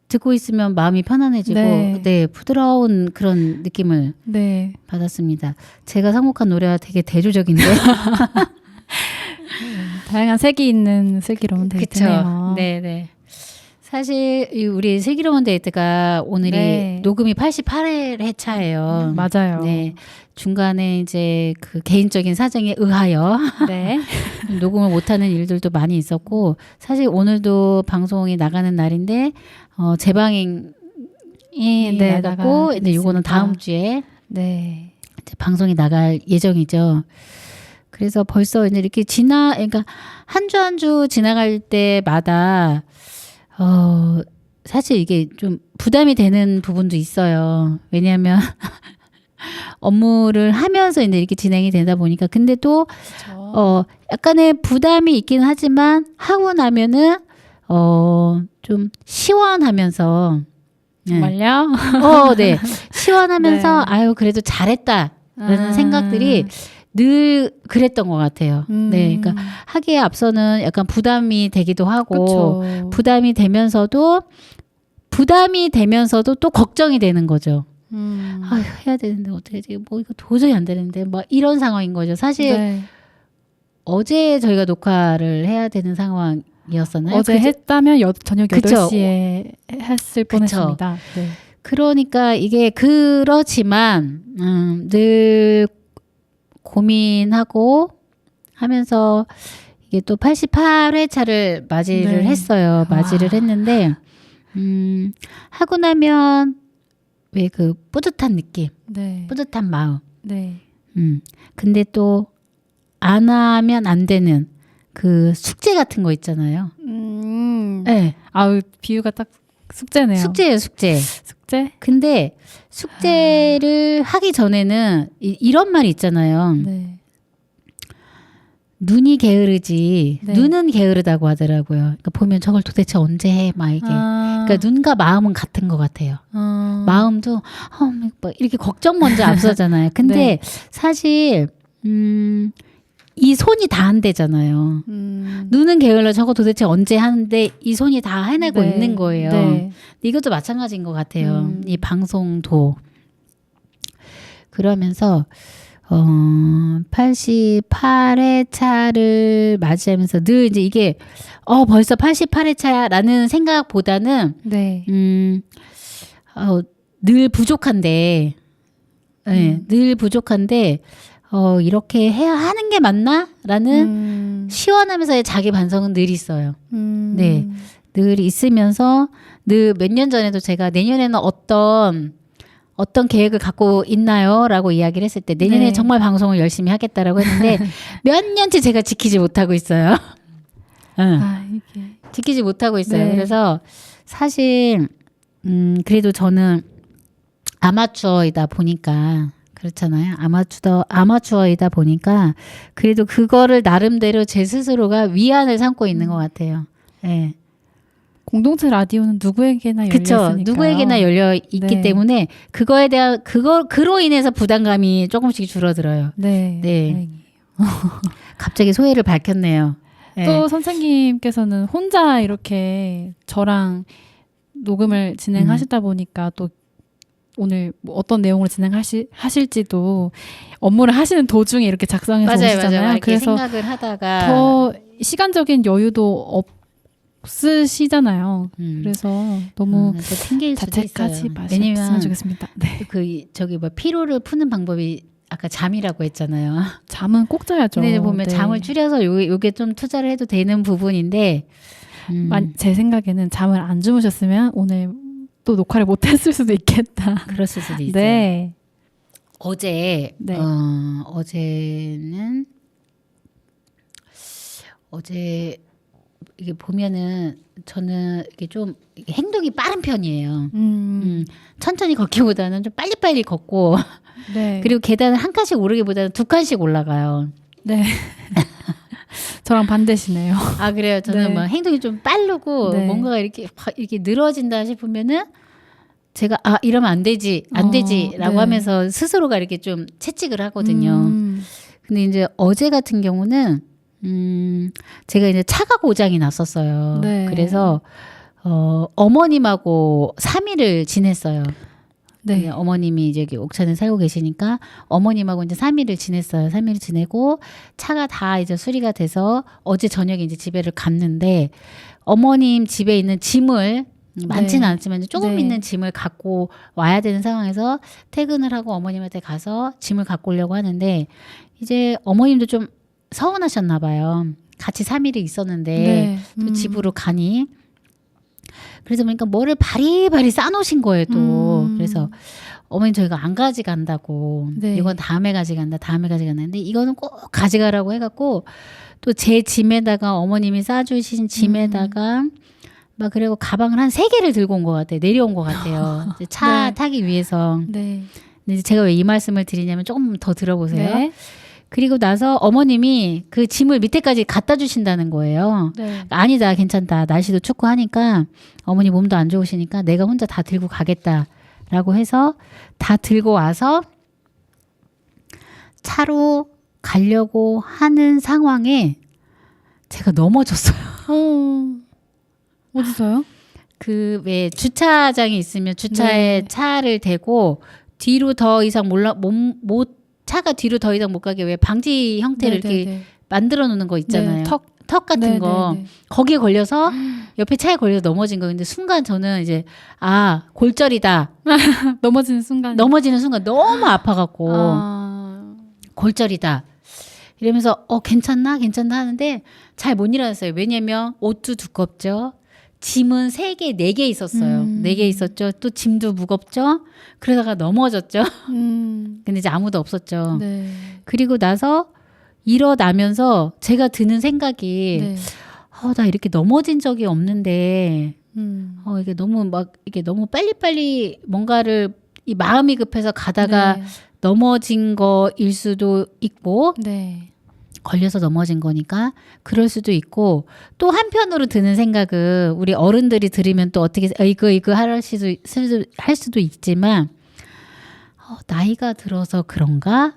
S2: 듣고 있으면 마음이 편안해지고,
S3: 네.
S2: 네. 부드러운 그런 느낌을
S3: 네.
S2: 받았습니다. 제가 선곡한 노래가 되게 대조적인데.
S3: 다양한 색이 있는 슬기로운 데이트네요.
S2: 네네. 사실 우리 슬기로운 데이트가 오늘이
S3: 네.
S2: 녹음이 88회차예요.
S3: 맞아요.
S2: 네. 중간에 이제 그 개인적인 사정에 의하여
S3: 네.
S2: 녹음을 못하는 일들도 많이 있었고, 사실 오늘도 방송이 나가는 날인데 재방행이
S3: 네,
S2: 나갔고, 근데 이거는 다음 주에
S3: 네.
S2: 이제 방송이 나갈 예정이죠. 그래서 벌써 이제 이렇게 그러니까 한 주 한 주 지나갈 때마다 사실 이게 좀 부담이 되는 부분도 있어요. 왜냐하면 업무를 하면서 이제 이렇게 진행이 되다 보니까. 근데 또 약간의 부담이 있긴 하지만 하고 나면은 좀 시원하면서
S3: 정말요?
S2: 네. 시원하면서
S3: 네.
S2: 아유 그래도 잘했다라는 생각들이 늘 그랬던 것 같아요. 네, 그러니까 하기에 앞서는 약간 부담이 되기도 하고,
S3: 그쵸.
S2: 부담이 되면서도 또 걱정이 되는 거죠. 아유 해야 되는데 어떻게 하지? 뭐 이거 도저히 안 되는데 막 이런 상황인 거죠. 사실
S3: 네.
S2: 어제 저희가 녹화를 해야 되는 상황이었었나요?
S3: 어제 했다면 저녁
S2: 그쵸.
S3: 8시에 했을 뻔했습니다. 네.
S2: 그러니까 이게 그렇지만 늘 고민하고 하면서 이게 또 88회차를 맞이를
S3: 네.
S2: 했어요. 맞이를 했는데 하고 나면 왜 그 뿌듯한 느낌,
S3: 네.
S2: 뿌듯한 마음.
S3: 네.
S2: 근데 또 안 하면 안 되는 그 숙제 같은 거 있잖아요. 네.
S3: 아우 비유가 딱 숙제네요.
S2: 숙제예요, 숙제.
S3: 숙제?
S2: 근데 숙제를 하기 전에는 이런 말이 있잖아요.
S3: 네.
S2: 눈이 게으르지
S3: 네.
S2: 눈은 게으르다고 하더라고요. 그러니까 보면 저걸 도대체 언제 해? 막 이게. 그러니까 눈과 마음은 같은 것 같아요. 마음도 뭐 이렇게 걱정 먼저 앞서잖아요. 근데
S3: 네.
S2: 사실 이 손이 다 안 되잖아요. 눈은 게을러 저거 도대체 언제 하는데 이 손이 다 해내고
S3: 네.
S2: 있는 거예요.
S3: 네.
S2: 이것도 마찬가지인 것 같아요. 이 방송도. 그러면서 88회차를 맞이하면서 늘 이제 이게 벌써 88회차라는 생각보다는
S3: 네.
S2: 늘 부족한데 늘 부족한데 이렇게 해야 하는 게 맞나라는 시원하면서의 자기 반성은 늘 있어요. 네, 늘 있으면서 늘 몇 년 전에도 제가 내년에는 어떤 계획을 갖고 있나요? 라고 이야기를 했을 때 내년에
S3: 네.
S2: 정말 방송을 열심히 하겠다라고 했는데 몇 년째 제가 지키지 못하고 있어요.
S3: 이게.
S2: 지키지 못하고 있어요.
S3: 네.
S2: 그래서 사실 그래도 저는 아마추어이다 보니까 그렇잖아요. 아마추어이다 보니까 그래도 그거를 나름대로 제 스스로가 위안을 삼고 있는 것 같아요. 네.
S3: 공동체 라디오는 누구에게나 열려
S2: 그쵸.
S3: 있으니까요.
S2: 누구에게나 열려 있기
S3: 네.
S2: 때문에 그거에 대한 그로 인해서 부담감이 조금씩 줄어들어요.
S3: 네.
S2: 네.
S3: 다행이에요.
S2: 갑자기 소회를 밝혔네요. 네.
S3: 또 선생님께서는 혼자 이렇게 저랑 녹음을 진행하시다 보니까 또 오늘 뭐 어떤 내용으로 진행하실지도 업무를 하시는 도중에 이렇게 작성해서 오시잖아요.
S2: 맞아요. 이렇게
S3: 그래서
S2: 생각을 하다가
S3: 더 시간적인 여유도 없으시잖아요. 그래서 너무
S2: 그래서 핑계일 수도
S3: 자책하지
S2: 있어요.
S3: 마셨으면
S2: 왜냐면
S3: 좋겠습니다. 네.
S2: 저기 뭐 피로를 푸는 방법이 아까 잠이라고 했잖아요.
S3: 잠은 꼭 자야죠.
S2: 근데 보면
S3: 네.
S2: 잠을 줄여서 요게 좀 투자를 해도 되는 부분인데
S3: 제 생각에는 잠을 안 주무셨으면 오늘 또 녹화를 못 했을 수도 있겠다.
S2: 그랬을 수도 있어요.
S3: 네.
S2: 어제
S3: 네.
S2: 어제 이게 보면은 저는 이게 좀 이게 행동이 빠른 편이에요. 천천히 걷기보다는 좀 빨리빨리 걷고
S3: 네.
S2: 그리고 계단을 한 칸씩 오르기보다는 두 칸씩 올라가요.
S3: 네. 저랑 반대시네요.
S2: 아 그래요. 저는
S3: 네.
S2: 막 행동이 좀 빠르고
S3: 네.
S2: 뭔가가 이렇게 늘어진다 싶으면은 제가 이러면 안 되지라고
S3: 네.
S2: 하면서 스스로가 이렇게 좀 채찍을 하거든요. 근데 이제 어제 같은 경우는 제가 이제 차가 고장이 났었어요.
S3: 네.
S2: 그래서 어머님하고 3일을 지냈어요.
S3: 네.
S2: 어머님이 이제 여기 옥천에 살고 계시니까 어머님하고 이제 3일을 지냈어요. 3일 지내고 차가 다 이제 수리가 돼서 어제 저녁에 이제 집에를 갔는데 어머님 집에 있는 짐을 많지는
S3: 네.
S2: 않지만 조금
S3: 네.
S2: 있는 짐을 갖고 와야 되는 상황에서 퇴근을 하고 어머님한테 가서 짐을 갖고 오려고 하는데 이제 어머님도 좀 서운하셨나 봐요. 같이 3일이 있었는데
S3: 네.
S2: 또 집으로 가니 그래서 보니까 뭐를 바리바리 싸놓으신 거예요 또. 그래서 어머니 저희가 안 가져간다고
S3: 네.
S2: 이건 다음에 가져간다 근데 이거는 꼭 가져가라고 해갖고 또 제 짐에다가 어머님이 싸주신 짐에다가 막 그리고 가방을 한 3개를 들고 온 것 같아요. 내려온 것 같아요. 이제 차
S3: 네.
S2: 타기 위해서.
S3: 네.
S2: 근데 이제 제가 왜 이 말씀을 드리냐면 조금 더 들어보세요.
S3: 네.
S2: 그리고 나서 어머님이 그 짐을 밑에까지 갖다 주신다는 거예요.
S3: 네.
S2: 아니다, 괜찮다. 날씨도 춥고 하니까 어머니 몸도 안 좋으시니까 내가 혼자 다 들고 가겠다라고 해서 다 들고 와서 차로 가려고 하는 상황에 제가 넘어졌어요.
S3: 어디서요?
S2: 그 왜 주차장이 있으면 주차에
S3: 네.
S2: 차를 대고 뒤로 더 이상 차가 뒤로 더 이상 못 가게 왜 방지 형태를
S3: 네,
S2: 이렇게 만들어 놓는 거 있잖아요.
S3: 네,
S2: 턱 같은
S3: 네,
S2: 거.
S3: 네, 네.
S2: 거기에 걸려서 옆에 차에 걸려서 넘어진 거예요. 근데 순간 저는 이제 골절이다.
S3: 넘어지는 순간.
S2: 넘어지는 순간 너무 아파갖고
S3: 아.
S2: 골절이다. 이러면서 괜찮나 하는데 잘 못 일어났어요. 왜냐면 옷도 두껍죠. 짐은 3개, 4개 있었어요. 4개 있었죠. 또 짐도 무겁죠. 그러다가 넘어졌죠. 근데 이제 아무도 없었죠.
S3: 네.
S2: 그리고 나서 일어나면서 제가 드는 생각이
S3: 네.
S2: 나 이렇게 넘어진 적이 없는데 이게 너무 빨리빨리 뭔가를 이 마음이 급해서 가다가
S3: 네.
S2: 넘어진 거일 수도 있고
S3: 네.
S2: 걸려서 넘어진 거니까 그럴 수도 있고 또 한편으로 드는 생각은 우리 어른들이 들으면 또 어떻게 이거 할 수도 있지만 나이가 들어서 그런가?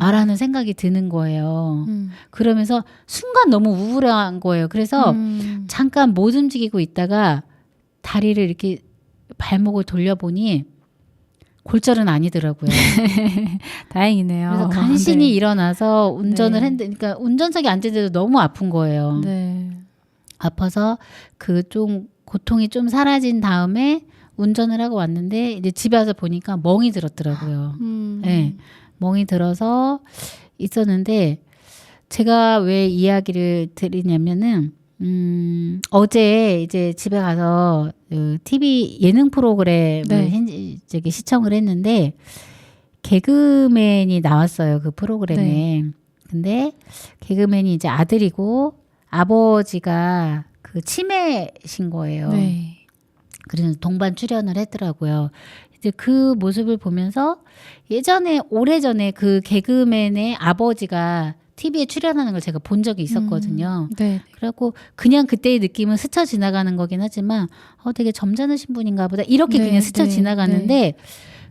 S2: 라는 생각이 드는 거예요. 그러면서 순간 너무 우울한 거예요. 그래서 잠깐 못 움직이고 있다가 다리를 이렇게 발목을 돌려보니 골절은 아니더라고요.
S3: 다행이네요.
S2: 그래서 간신히
S3: 네.
S2: 일어나서 운전을
S3: 네.
S2: 했는데, 그러니까 운전석에 앉은데도 너무 아픈 거예요.
S3: 네.
S2: 아파서 그 좀 고통이 좀 사라진 다음에 운전을 하고 왔는데 이제 집에 와서 보니까 멍이 들었더라고요. 네, 멍이 들어서 있었는데 제가 왜 이야기를 드리냐면은 어제 이제 집에 가서 그 TV 예능 프로그램을
S3: 네.
S2: 저기 시청을 했는데 개그맨이 나왔어요. 그 프로그램에.
S3: 네.
S2: 근데 개그맨이 이제 아들이고 아버지가 그 치매신 거예요.
S3: 네.
S2: 그래서 동반 출연을 했더라고요. 이제 그 모습을 보면서 오래전에 그 개그맨의 아버지가 TV에 출연하는 걸 제가 본 적이 있었거든요.
S3: 네.
S2: 그래갖고 그냥 그때의 느낌은 스쳐 지나가는 거긴 하지만 되게 점잖으신 분인가 보다 이렇게
S3: 네,
S2: 그냥 스쳐
S3: 네,
S2: 지나가는데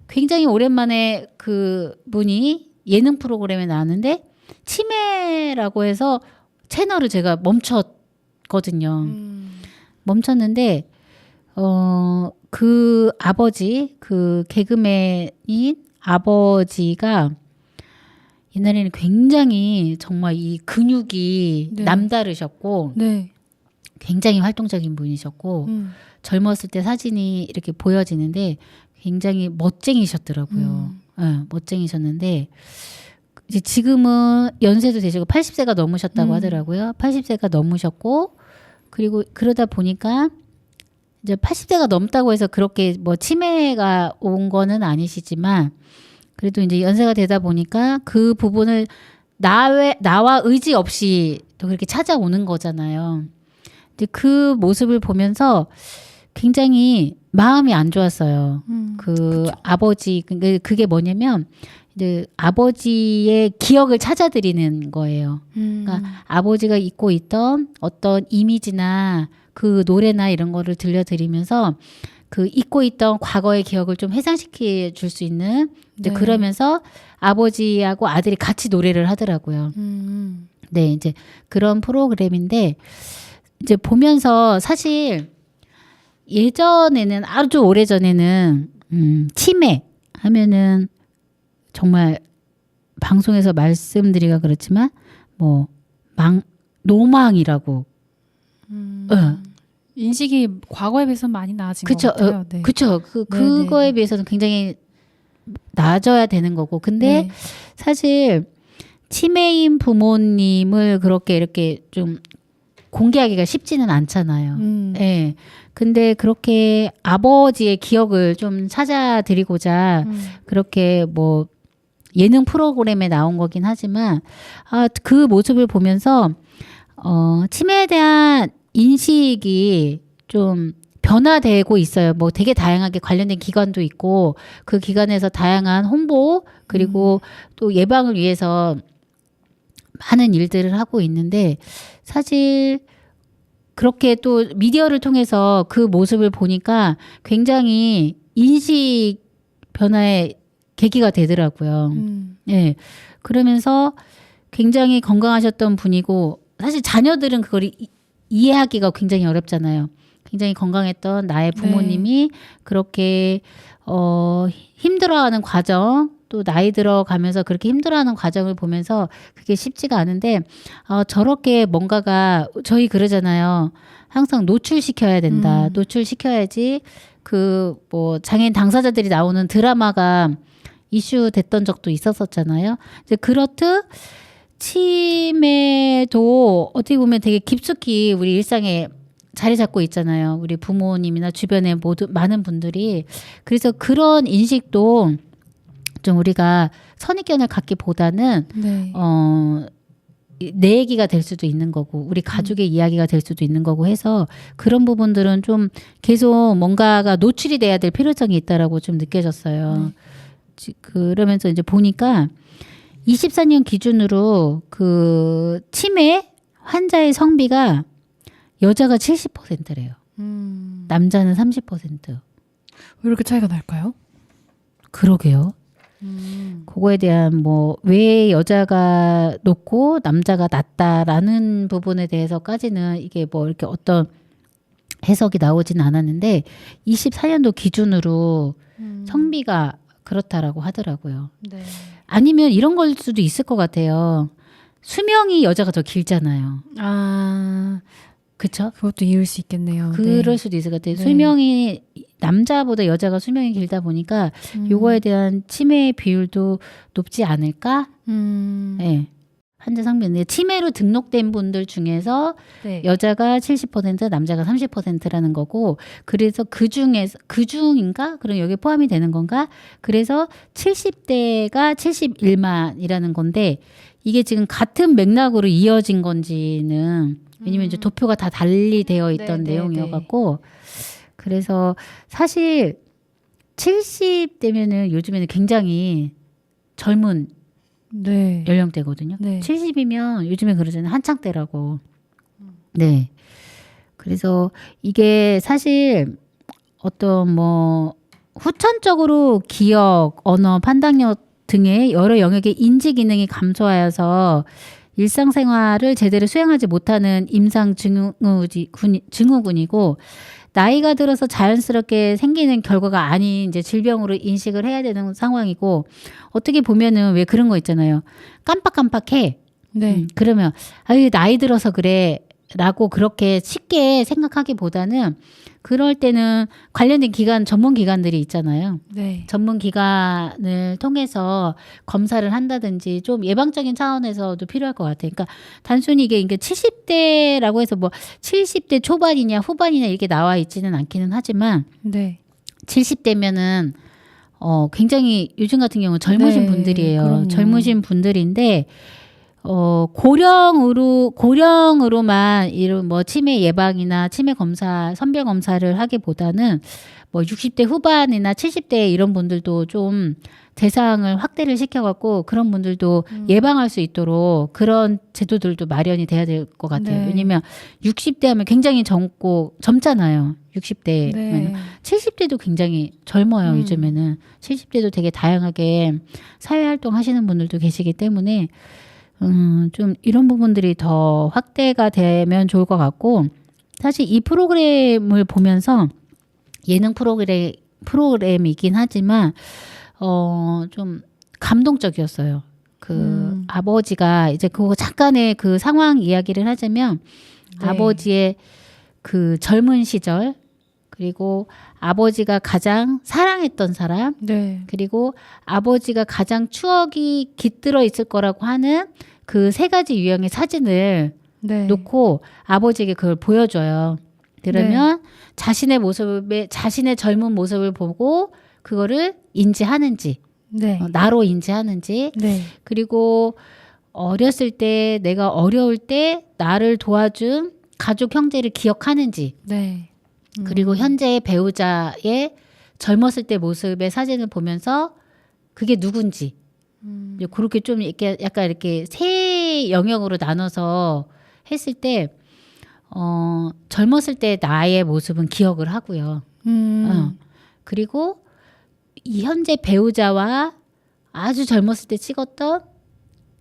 S2: 굉장히 오랜만에 그 분이 예능 프로그램에 나왔는데 치매라고 해서 채널을 제가 멈췄거든요. 멈췄는데 그 아버지 그 개그맨인 아버지가 옛날에는 굉장히 정말 이 근육이
S3: 네.
S2: 남다르셨고
S3: 네.
S2: 굉장히 활동적인 분이셨고 젊었을 때 사진이 이렇게 보여지는데 굉장히 멋쟁이셨더라고요. 네, 멋쟁이셨는데 이제 지금은 연세도 되시고 80세가 넘으셨다고 하더라고요. 80세가 넘으셨고 그리고 그러다 보니까 이제 80세가 넘다고 해서 그렇게 뭐 치매가 온 거는 아니시지만 그래도 이제 연세가 되다 보니까 그 부분을 나와 의지 없이 또 그렇게 찾아오는 거잖아요. 근데 그 모습을 보면서 굉장히 마음이 안 좋았어요. 그
S3: 그쵸.
S2: 아버지 그게 뭐냐면 이제 아버지의 기억을 찾아드리는 거예요. 그러니까 아버지가 잊고 있던 어떤 이미지나 그 노래나 이런 거를 들려드리면서 그 잊고 있던 과거의 기억을 좀 회상시켜 줄 수 있는 이제
S3: 네.
S2: 그러면서 아버지하고 아들이 같이 노래를 하더라고요. 네, 이제 그런 프로그램인데 이제 보면서 사실 예전에는 아주 오래전에는 치매 하면은 정말 방송에서 말씀드리기가 그렇지만 뭐 노망이라고
S3: 인식이 과거에 비해서 많이 나아진
S2: 그쵸,
S3: 것 같아요. 네.
S2: 그쵸. 그거에 비해서는 굉장히 나아져야 되는 거고. 근데
S3: 네.
S2: 사실 치매인 부모님을 그렇게 이렇게 좀 공개하기가 쉽지는 않잖아요. 예. 근데 그렇게 아버지의 기억을 좀 찾아드리고자 그렇게 뭐 예능 프로그램에 나온 거긴 하지만 그 모습을 보면서 치매에 대한 인식이 좀 변화되고 있어요. 뭐 되게 다양하게 관련된 기관도 있고 그 기관에서 다양한 홍보 그리고 또 예방을 위해서 많은 일들을 하고 있는데 사실 그렇게 또 미디어를 통해서 그 모습을 보니까 굉장히 인식 변화의 계기가 되더라고요. 예. 그러면서 굉장히 건강하셨던 분이고 사실 자녀들은 그걸 이해하기가 굉장히 어렵잖아요. 굉장히 건강했던 나의 부모님이 그렇게 힘들어하는 과정 또 나이 들어가면서 그렇게 힘들어하는 과정을 보면서 그게 쉽지가 않은데 저렇게 뭔가가 저희 그러잖아요. 항상 노출시켜야 된다. 노출시켜야지 그 뭐 장애인 당사자들이 나오는 드라마가 이슈 됐던 적도 있었었잖아요. 이제 그렇듯 치매도 어떻게 보면 되게 깊숙이 우리 일상에 자리 잡고 있잖아요. 우리 부모님이나 주변에 모두 많은 분들이. 그래서 그런 인식도 좀 우리가 선입견을 갖기보다는
S3: 네.
S2: 내 얘기가 될 수도 있는 거고 우리 가족의 이야기가 될 수도 있는 거고 해서 그런 부분들은 좀 계속 뭔가가 노출이 돼야 될 필요성이 있다라고 좀 느껴졌어요. 그러면서 이제 보니까 24년 기준으로 그 치매 환자의 성비가 여자가 70%래요. 남자는 30%.
S3: 왜 이렇게 차이가 날까요?
S2: 그러게요. 그거에 대한 뭐 왜 여자가 높고 남자가 낮다라는 부분에 대해서까지는 이게 뭐 이렇게 어떤 해석이 나오지는 않았는데 24년도 기준으로 성비가 그렇다라고 하더라고요.
S3: 네.
S2: 아니면 이런 걸 수도 있을 것 같아요. 수명이 여자가 더 길잖아요. 그쵸?
S3: 그것도 이을 수 있겠네요.
S2: 그럴 수도 있을 것 같아요.
S3: 네.
S2: 수명이 남자보다 여자가 수명이 길다 보니까 요거에 대한 치매의 비율도 높지 않을까? 네. 환자 성비는 치매로 등록된 분들 중에서
S3: 네.
S2: 여자가 70% 남자가 30%라는 거고 그래서 그중인가? 그럼 여기 포함이 되는 건가? 그래서 70대가 71만이라는 건데 이게 지금 같은 맥락으로 이어진 건지는 왜냐면 이제 도표가 다 달리 되어 있던 내용이어갖고 그래서 사실 70대면은 요즘에는 굉장히 젊은
S3: 네.
S2: 연령대거든요.
S3: 네.
S2: 70이면 요즘에 그러잖아요. 한창 때라고. 네. 그래서 이게 사실 어떤 뭐 후천적으로 기억, 언어, 판단력 등의 여러 영역의 인지 기능이 감소하여서 일상생활을 제대로 수행하지 못하는 임상 증후군이고 나이가 들어서 자연스럽게 생기는 결과가 아닌 이제 질병으로 인식을 해야 되는 상황이고 어떻게 보면은 왜 그런 거 있잖아요. 깜빡깜빡해.
S3: 네.
S2: 그러면 아유 나이 들어서 그래라고 그렇게 쉽게 생각하기보다는 그럴 때는 관련된 기관 전문 기관들이 있잖아요.
S3: 네.
S2: 전문 기관을 통해서 검사를 한다든지 좀 예방적인 차원에서도 필요할 것 같아요. 그러니까 단순히 이게 70대라고 해서 뭐 70대 초반이냐 후반이냐 이렇게 나와 있지는 않기는 하지만
S3: 네.
S2: 70대면은 굉장히 요즘 같은 경우 젊으신
S3: 네,
S2: 분들이에요.
S3: 그럼요.
S2: 젊으신 분들인데 고령으로만 이런 뭐 치매 예방이나 치매 검사, 선별 검사를 하기보다는 뭐 60대 후반이나 70대 이런 분들도 좀 대상을 확대를 시켜갖고 그런 분들도 예방할 수 있도록 그런 제도들도 마련이 돼야 될 것 같아요.
S3: 네.
S2: 왜냐면 60대 하면 굉장히 젊잖아요. 60대.
S3: 네.
S2: 70대도 굉장히 젊어요. 요즘에는 70대도 되게 다양하게 사회활동 하시는 분들도 계시기 때문에 좀 이런 부분들이 더 확대가 되면 좋을 것 같고 사실 이 프로그램을 보면서 예능 프로그램이긴 하지만 좀 감동적이었어요. 그 아버지가 이제 그거 잠깐의 그 상황 이야기를 하자면
S3: 네.
S2: 아버지의 그 젊은 시절 그리고 아버지가 가장 사랑했던 사람
S3: 네.
S2: 그리고 아버지가 가장 추억이 깃들어 있을 거라고 하는 그 세 가지 유형의 사진을
S3: 네.
S2: 놓고 아버지에게 그걸 보여줘요. 그러면 자신의 모습에 자신의 젊은 모습을 보고 그거를 인지하는지
S3: 네.
S2: 나로 인지하는지
S3: 네.
S2: 그리고 어렸을 때 내가 어려울 때 나를 도와준 가족 형제를 기억하는지
S3: 네.
S2: 그리고 현재의 배우자의 젊었을 때 모습의 사진을 보면서 그게 누군지 이제 그렇게 좀 이렇게 약간 이렇게 세 영역으로 나눠서 했을 때 젊었을 때 나의 모습은 기억을 하고요. 그리고 이 현재 배우자와 아주 젊었을 때 찍었던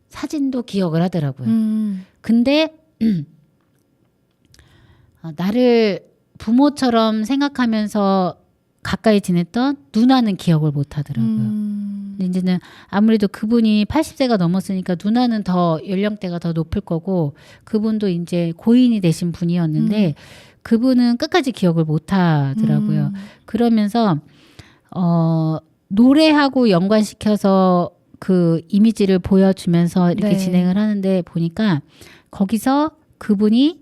S2: 사진도 기억을 하더라고요. 근데 나를 부모처럼 생각하면서 가까이 지냈던 누나는 기억을 못 하더라고요. 이제는 아무래도 그분이 80세가 넘었으니까 누나는 더 연령대가 더 높을 거고 그분도 이제 고인이 되신 분이었는데 그분은 끝까지 기억을 못 하더라고요. 그러면서 노래하고 연관시켜서 그 이미지를 보여주면서 이렇게
S3: 네.
S2: 진행을 하는데 보니까 거기서 그분이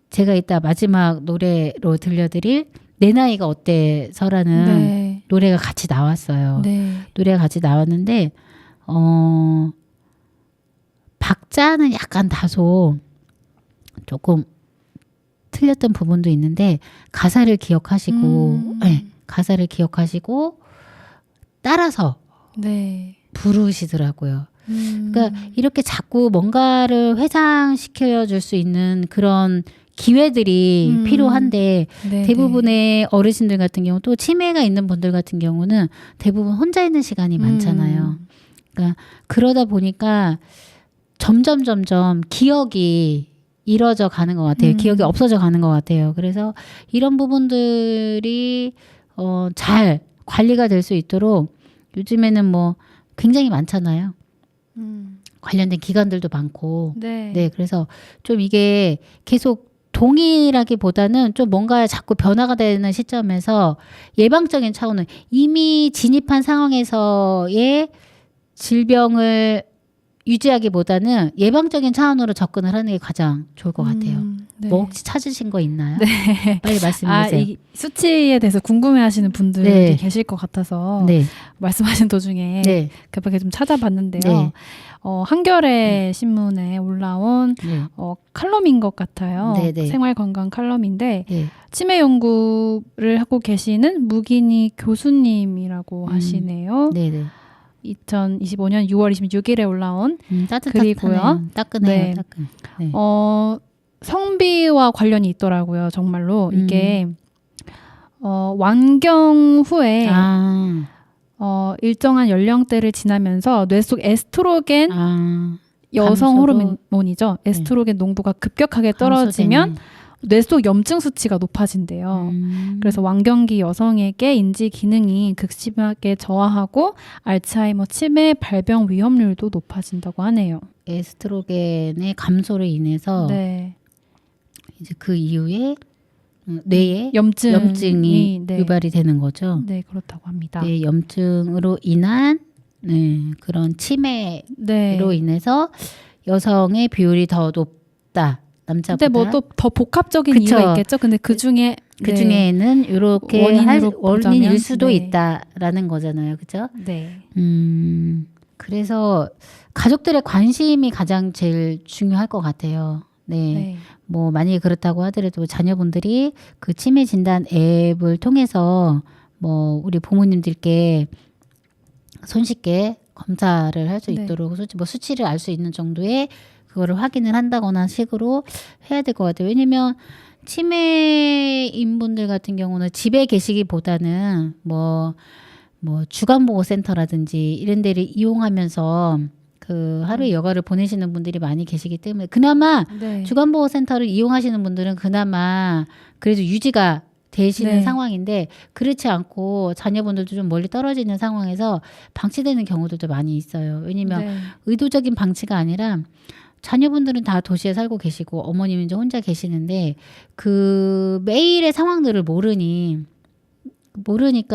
S2: 제가 이따 마지막 노래로 들려드릴 내 나이가 어때서라는
S3: 네.
S2: 노래가 같이 나왔어요.
S3: 네.
S2: 노래가 같이 나왔는데 박자는 약간 다소 조금 틀렸던 부분도 있는데 가사를 기억하시고 네, 가사를 기억하시고 따라서
S3: 네.
S2: 부르시더라고요. 그러니까 이렇게 자꾸 뭔가를 회상시켜 줄 수 있는 그런 기회들이 필요한데
S3: 네,
S2: 대부분의 어르신들 같은 경우 또 치매가 있는 분들 같은 경우는 대부분 혼자 있는 시간이 많잖아요. 그러니까 그러다 보니까 점점 기억이 잃어져 가는 것 같아요. 기억이 없어져 가는 것 같아요. 그래서 이런 부분들이 잘 관리가 될 수 있도록 요즘에는 뭐 굉장히 많잖아요. 관련된 기관들도 많고.
S3: 네.
S2: 네, 그래서 좀 이게 계속 동일하기보다는 좀 뭔가 자꾸 변화가 되는 시점에서 예방적인 차원은 이미 진입한 상황에서의 질병을 유지하기보다는 예방적인 차원으로 접근을 하는 게 가장 좋을 것 같아요.
S3: 네.
S2: 뭐 혹시 찾으신 거 있나요?
S3: 네.
S2: 빨리 말씀해 주세요.
S3: 이 수치에 대해서 궁금해하시는 분들이
S2: 네.
S3: 계실 것 같아서
S2: 네,
S3: 말씀하신 도중에
S2: 네,
S3: 급하게 좀 찾아봤는데요.
S2: 네.
S3: 한겨레 신문에 올라온
S2: 네,
S3: 칼럼인 것 같아요.
S2: 네, 네.
S3: 생활건강 칼럼인데
S2: 네.
S3: 치매 연구를 하고 계시는 무기니 교수님이라고 하시네요.
S2: 네, 네.
S3: 2025년 6월 26일에 올라온
S2: 따뜻하네요.
S3: 그리고요.
S2: 따끈해요.
S3: 네.
S2: 따끈. 네.
S3: 성비와 관련이 있더라고요. 정말로 이게 완경 후에 일정한 연령대를 지나면서 뇌 속 에스트로겐 여성
S2: 감소도?
S3: 호르몬이죠. 에스트로겐 농도가 급격하게 떨어지면 뇌 속 염증 수치가 높아진대요. 그래서 완경기 여성에게 인지 기능이 극심하게 저하하고 알츠하이머 치매 발병 위험률도 높아진다고 하네요.
S2: 에스트로겐의 감소로 인해서
S3: 네.
S2: 이제 그 이후에 뇌에
S3: 염증이
S2: 염증이
S3: 네.
S2: 유발이 되는 거죠.
S3: 네, 그렇다고 합니다.
S2: 네, 염증으로 인한 그런 치매로
S3: 네.
S2: 인해서 여성의 비율이 더 높다. 남자보다.
S3: 근데 뭐 또 더 복합적인
S2: 그쵸.
S3: 이유가 있겠죠. 근데 그 중에
S2: 그 중에는 이렇게
S3: 원인으로
S2: 원인일
S3: 보자면,
S2: 수도
S3: 네.
S2: 있다라는 거잖아요, 그렇죠?
S3: 네.
S2: 그래서 가족들의 관심이 가장 제일 중요할 것 같아요. 네.
S3: 네.
S2: 뭐 만약에 그렇다고 하더라도 자녀분들이 그 치매 진단 앱을 통해서 뭐 우리 부모님들께 손쉽게 검사를 할 수
S3: 네.
S2: 있도록 뭐 수치를 알 수 있는 정도의 그거를 확인을 한다거나 식으로 해야 될 것 같아요. 왜냐면 치매인 분들 같은 경우는 집에 계시기보다는 뭐 주간보호센터라든지 이런 데를 이용하면서 그 하루에 여가를 보내시는 분들이 많이 계시기 때문에 그나마
S3: 네.
S2: 주간보호센터를 이용하시는 분들은 그나마 그래도 유지가 되시는
S3: 네.
S2: 상황인데 그렇지 않고 자녀분들도 좀 멀리 떨어지는 상황에서 방치되는 경우들도 많이 있어요. 왜냐면
S3: 네.
S2: 의도적인 방치가 아니라 자녀분들은 다 도시에 살고 계시고 어머님은 이제 혼자 계시는데 그 매일의 상황들을 모르니까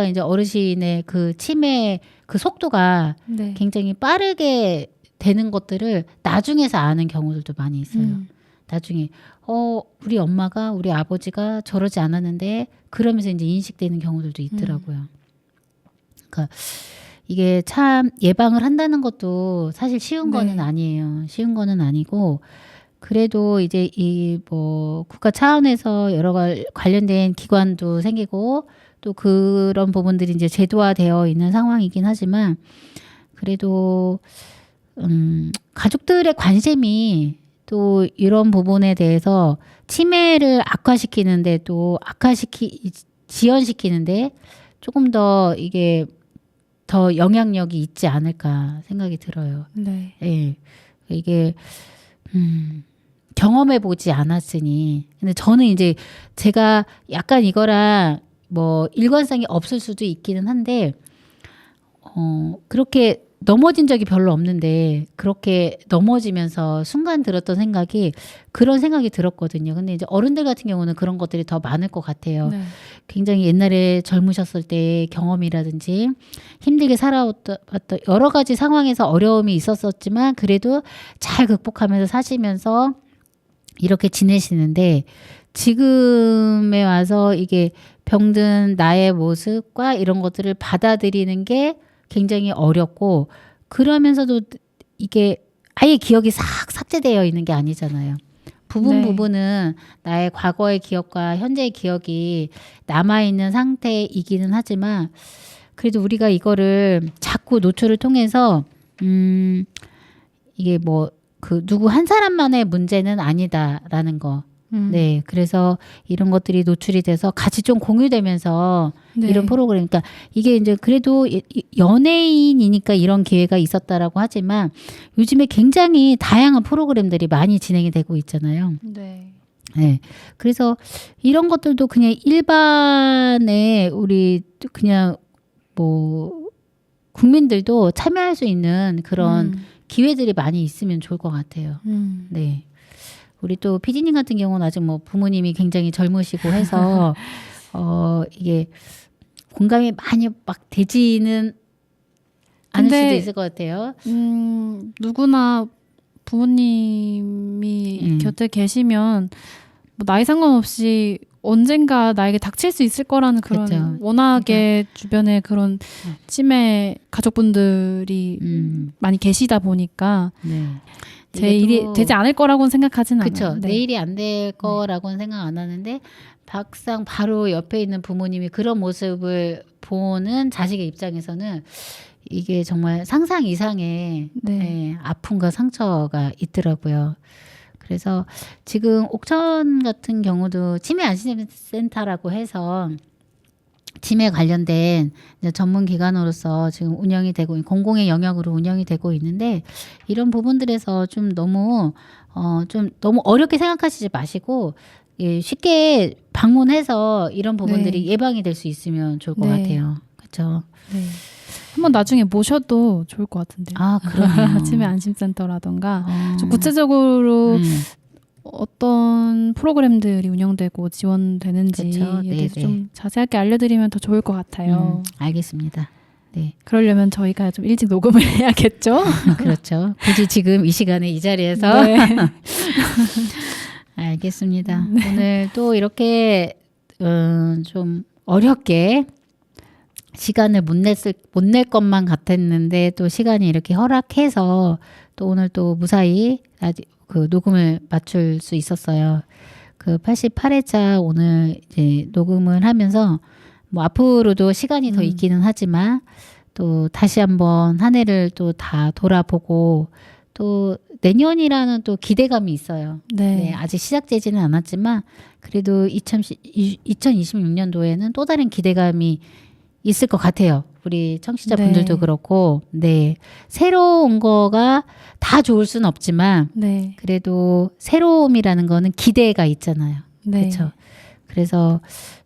S2: 이제 어르신의 그 치매 그 속도가
S3: 네.
S2: 굉장히 빠르게 되는 것들을 나중에서 아는 경우들도 많이 있어요. 나중에 우리 엄마가 우리 아버지가 저러지 않았는데 그러면서 이제 인식되는 경우들도 있더라고요. 그러니까 이게 참 예방을 한다는 것도 사실 쉬운
S3: 네.
S2: 거는 아니에요. 쉬운 거는 아니고 그래도 이제 이 뭐 국가 차원에서 여러 관련된 기관도 생기고 또 그런 부분들이 이제 제도화되어 있는 상황이긴 하지만 그래도 가족들의 관심이 또 이런 부분에 대해서 치매를 악화시키는데 또 지연시키는데 조금 더 이게 더 영향력이 있지 않을까 생각이 들어요.
S3: 네.
S2: 예. 이게 경험해 보지 않았으니. 근데 저는 이제 제가 약간 이거랑 뭐 일관성이 없을 수도 있기는 한데 그렇게 넘어진 적이 별로 없는데 그렇게 넘어지면서 순간 들었던 생각이 그런 생각이 들었거든요. 근데 이제 어른들 같은 경우는 그런 것들이 더 많을 것 같아요.
S3: 네.
S2: 굉장히 옛날에 젊으셨을 때의 경험이라든지 힘들게 살아왔던 여러 가지 상황에서 어려움이 있었었지만 그래도 잘 극복하면서 사시면서 이렇게 지내시는데 지금에 와서 이게 병든 나의 모습과 이런 것들을 받아들이는 게 굉장히 어렵고 그러면서도 이게 아예 기억이 싹 삭제되어 있는 게 아니잖아요. 부분은 나의 과거의 기억과 현재의 기억이 남아있는 상태이기는 하지만 그래도 우리가 이거를 자꾸 노출을 통해서 이게 뭐 그 누구 한 사람만의 문제는 아니다라는 거. 네, 그래서 이런 것들이 노출이 돼서 같이 좀 공유되면서
S3: 네.
S2: 이런 프로그램, 그러니까 이게 이제 그래도 연예인이니까 이런 기회가 있었다라고 하지만 요즘에 굉장히 다양한 프로그램들이 많이 진행이 되고 있잖아요.
S3: 네.
S2: 네, 그래서 이런 것들도 그냥 일반의 우리 그냥 뭐 국민들도 참여할 수 있는 그런 기회들이 많이 있으면 좋을 것 같아요. 네. 우리 또 피디님 같은 경우는 아직 뭐 부모님이 굉장히 젊으시고 해서 이게 공감이 많이 막 되지는 않을
S3: 근데,
S2: 수도 있을 것 같아요.
S3: 누구나 부모님이 곁에 계시면 뭐 나이 상관없이 언젠가 나에게 닥칠 수 있을 거라는 그런
S2: 그렇죠.
S3: 워낙에 주변에 그런 치매 가족분들이 많이 계시다 보니까
S2: 네.
S3: 제 일이 되지 않을 거라고는 생각하진 않아요.
S2: 그렇죠.
S3: 네.
S2: 내일이 안 될 거라고는 생각 안 하는데 막상 바로 옆에 있는 부모님이 그런 모습을 보는 자식의 입장에서는 이게 정말 상상 이상의
S3: 네.
S2: 아픔과 상처가 있더라고요. 그래서 지금 옥천 같은 경우도 치매 안심센터라고 해서 치매 관련된 전문 기관으로서 지금 운영이 되고 공공의 영역으로 운영이 되고 있는데 이런 부분들에서 좀 너무 어렵게 생각하시지 마시고 예, 쉽게 방문해서 이런 부분들이
S3: 네.
S2: 예방이 될 수 있으면 좋을 것
S3: 네.
S2: 같아요. 그렇죠?
S3: 네. 한번 나중에 모셔도 좋을 것 같은데요.
S2: 아, 그러네요.
S3: 치매 안심센터라던가 좀 구체적으로 어떤 프로그램들이 운영되고 지원되는지에
S2: 그쵸?
S3: 대해서
S2: 네네.
S3: 좀 자세하게 알려드리면 더 좋을 것 같아요.
S2: 알겠습니다. 네.
S3: 그러려면 저희가 좀 일찍 녹음을 해야겠죠?
S2: 그렇죠. 굳이 지금 이 시간에 이 자리에서
S3: 네.
S2: 알겠습니다. 오늘 또 이렇게 좀 어렵게 시간을 못 낼 것만 같았는데 또 시간이 이렇게 허락해서 또 오늘 또 무사히 그 녹음을 맞출 수 있었어요. 그 88회차 오늘 이제 녹음을 하면서 뭐 앞으로도 시간이 더
S3: 음.
S2: 있기는 하지만 또 다시 한번 한 해를 또 다 돌아보고 또 내년이라는 또 기대감이 있어요. 네, 아직 시작되지는 않았지만 그래도 2026년도에는 또 다른 기대감이 있을 것 같아요. 우리 청취자분들도
S3: 네.
S2: 그렇고, 네, 새로운 거가 다 좋을 수는 없지만
S3: 네.
S2: 그래도 새로움이라는 거는 기대가 있잖아요.
S3: 네.
S2: 그렇죠. 그래서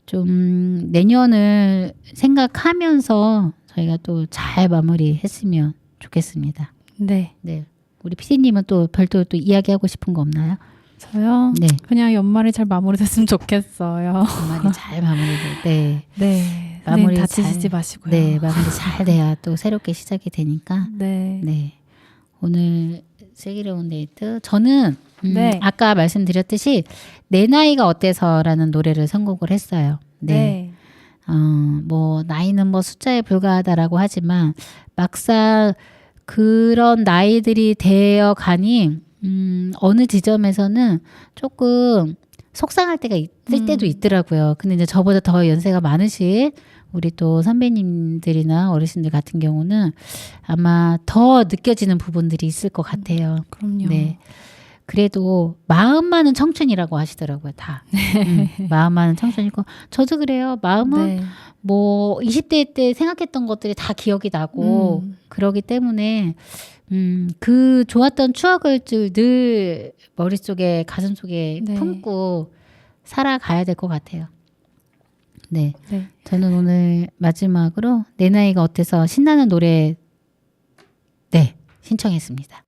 S2: 좀 내년을 생각하면서 저희가 또 잘 마무리했으면 좋겠습니다.
S3: 네.
S2: 네, 우리 PD님은 또 별도 또 이야기하고 싶은 거 없나요?
S3: 저요?
S2: 네,
S3: 그냥 연말이 잘 마무리됐으면 좋겠어요.
S2: 정말 잘 마무리되고, 네,
S3: 네.
S2: 마무리
S3: 마무리 다치시지
S2: 잘-
S3: 마시고요.
S2: 네, 마무리 잘 돼야 또 새롭게 시작이 되니까.
S3: 네.
S2: 네, 오늘 슬기로운 데이트 저는
S3: 네.
S2: 아까 말씀드렸듯이 내 나이가 어때서라는 노래를 선곡을 했어요. 네.
S3: 네.
S2: 뭐 나이는 뭐 숫자에 불과하다라고 하지만 막상 그런 나이들이 되어 가니 어느 지점에서는 조금 속상할 때가 있을 때도 있더라고요. 근데 이제 저보다 더 연세가 많으신 우리 또 선배님들이나 어르신들 같은 경우는 아마 더 느껴지는 부분들이 있을 것 같아요.
S3: 그럼요.
S2: 네. 그래도 마음만은 청춘이라고 하시더라고요, 다. 마음만은 청춘이고 저도 그래요. 마음은
S3: 네.
S2: 뭐 20대 때 생각했던 것들이 다 기억이 나고 그러기 때문에 그 좋았던 추억을 늘 머릿속에 가슴속에
S3: 네.
S2: 품고 살아가야 될 것 같아요. 네.
S3: 네.
S2: 저는 오늘 마지막으로 내 나이가 어때서 신나는 노래 네, 신청했습니다.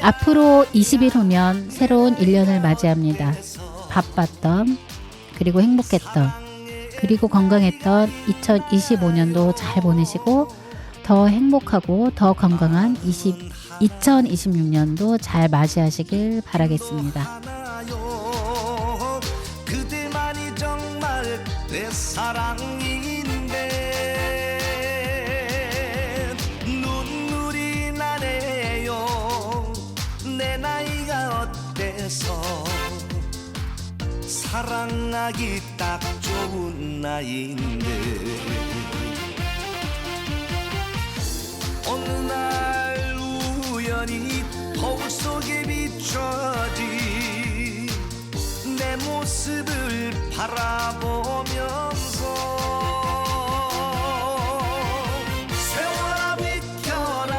S2: 앞으로 20일 후면 새로운 1년을 맞이합니다. 바빴던 그리고 행복했던 그리고 건강했던 2025년도 잘 보내시고 더 행복하고 더 건강한 2026년도 잘 맞이하시길 바라겠습니다.
S1: 그대만이 정말 내 사랑인데 눈물이 나네요. 내 나이가 어때서 사랑하기 딱 좋은 나이인데 어느 날 우연히 거울 속에 비춰진 내 모습을 바라보면서 세월아 비켜라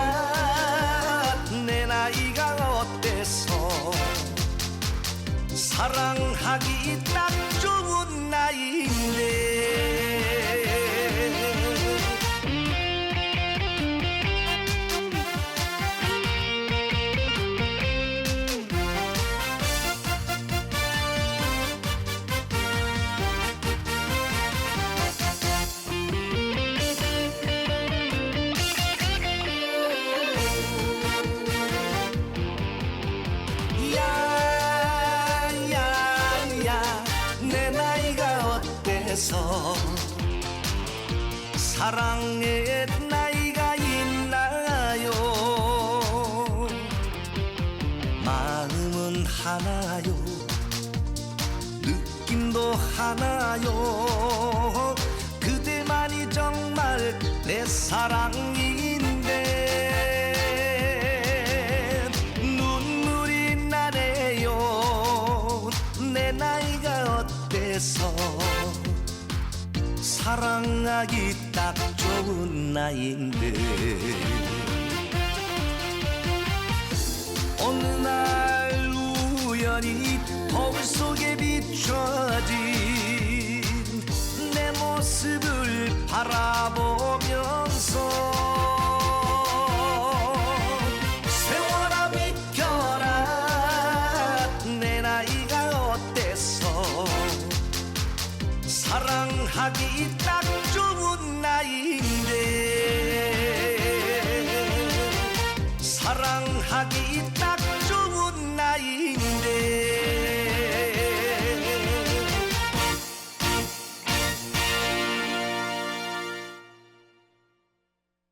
S1: 내 나이가 어때서 사랑하기 딱 좋은 나이인데 야야야 내 나이가 어때서 사랑의 나이가 있나요 마음은 하나요 느낌도 하나요 그대만이 정말 내 사랑인데 눈물이 나네요 내 나이가 어때서 사랑하기 딱 좋은 나이인데 어느 날 우연히 거울 속에 비춰진 내 모습을 바라보면서 세월아 비켜라 내 나이가 어때서 사랑하기 딱 좋은 나이인데 사랑하기 딱 좋은 나이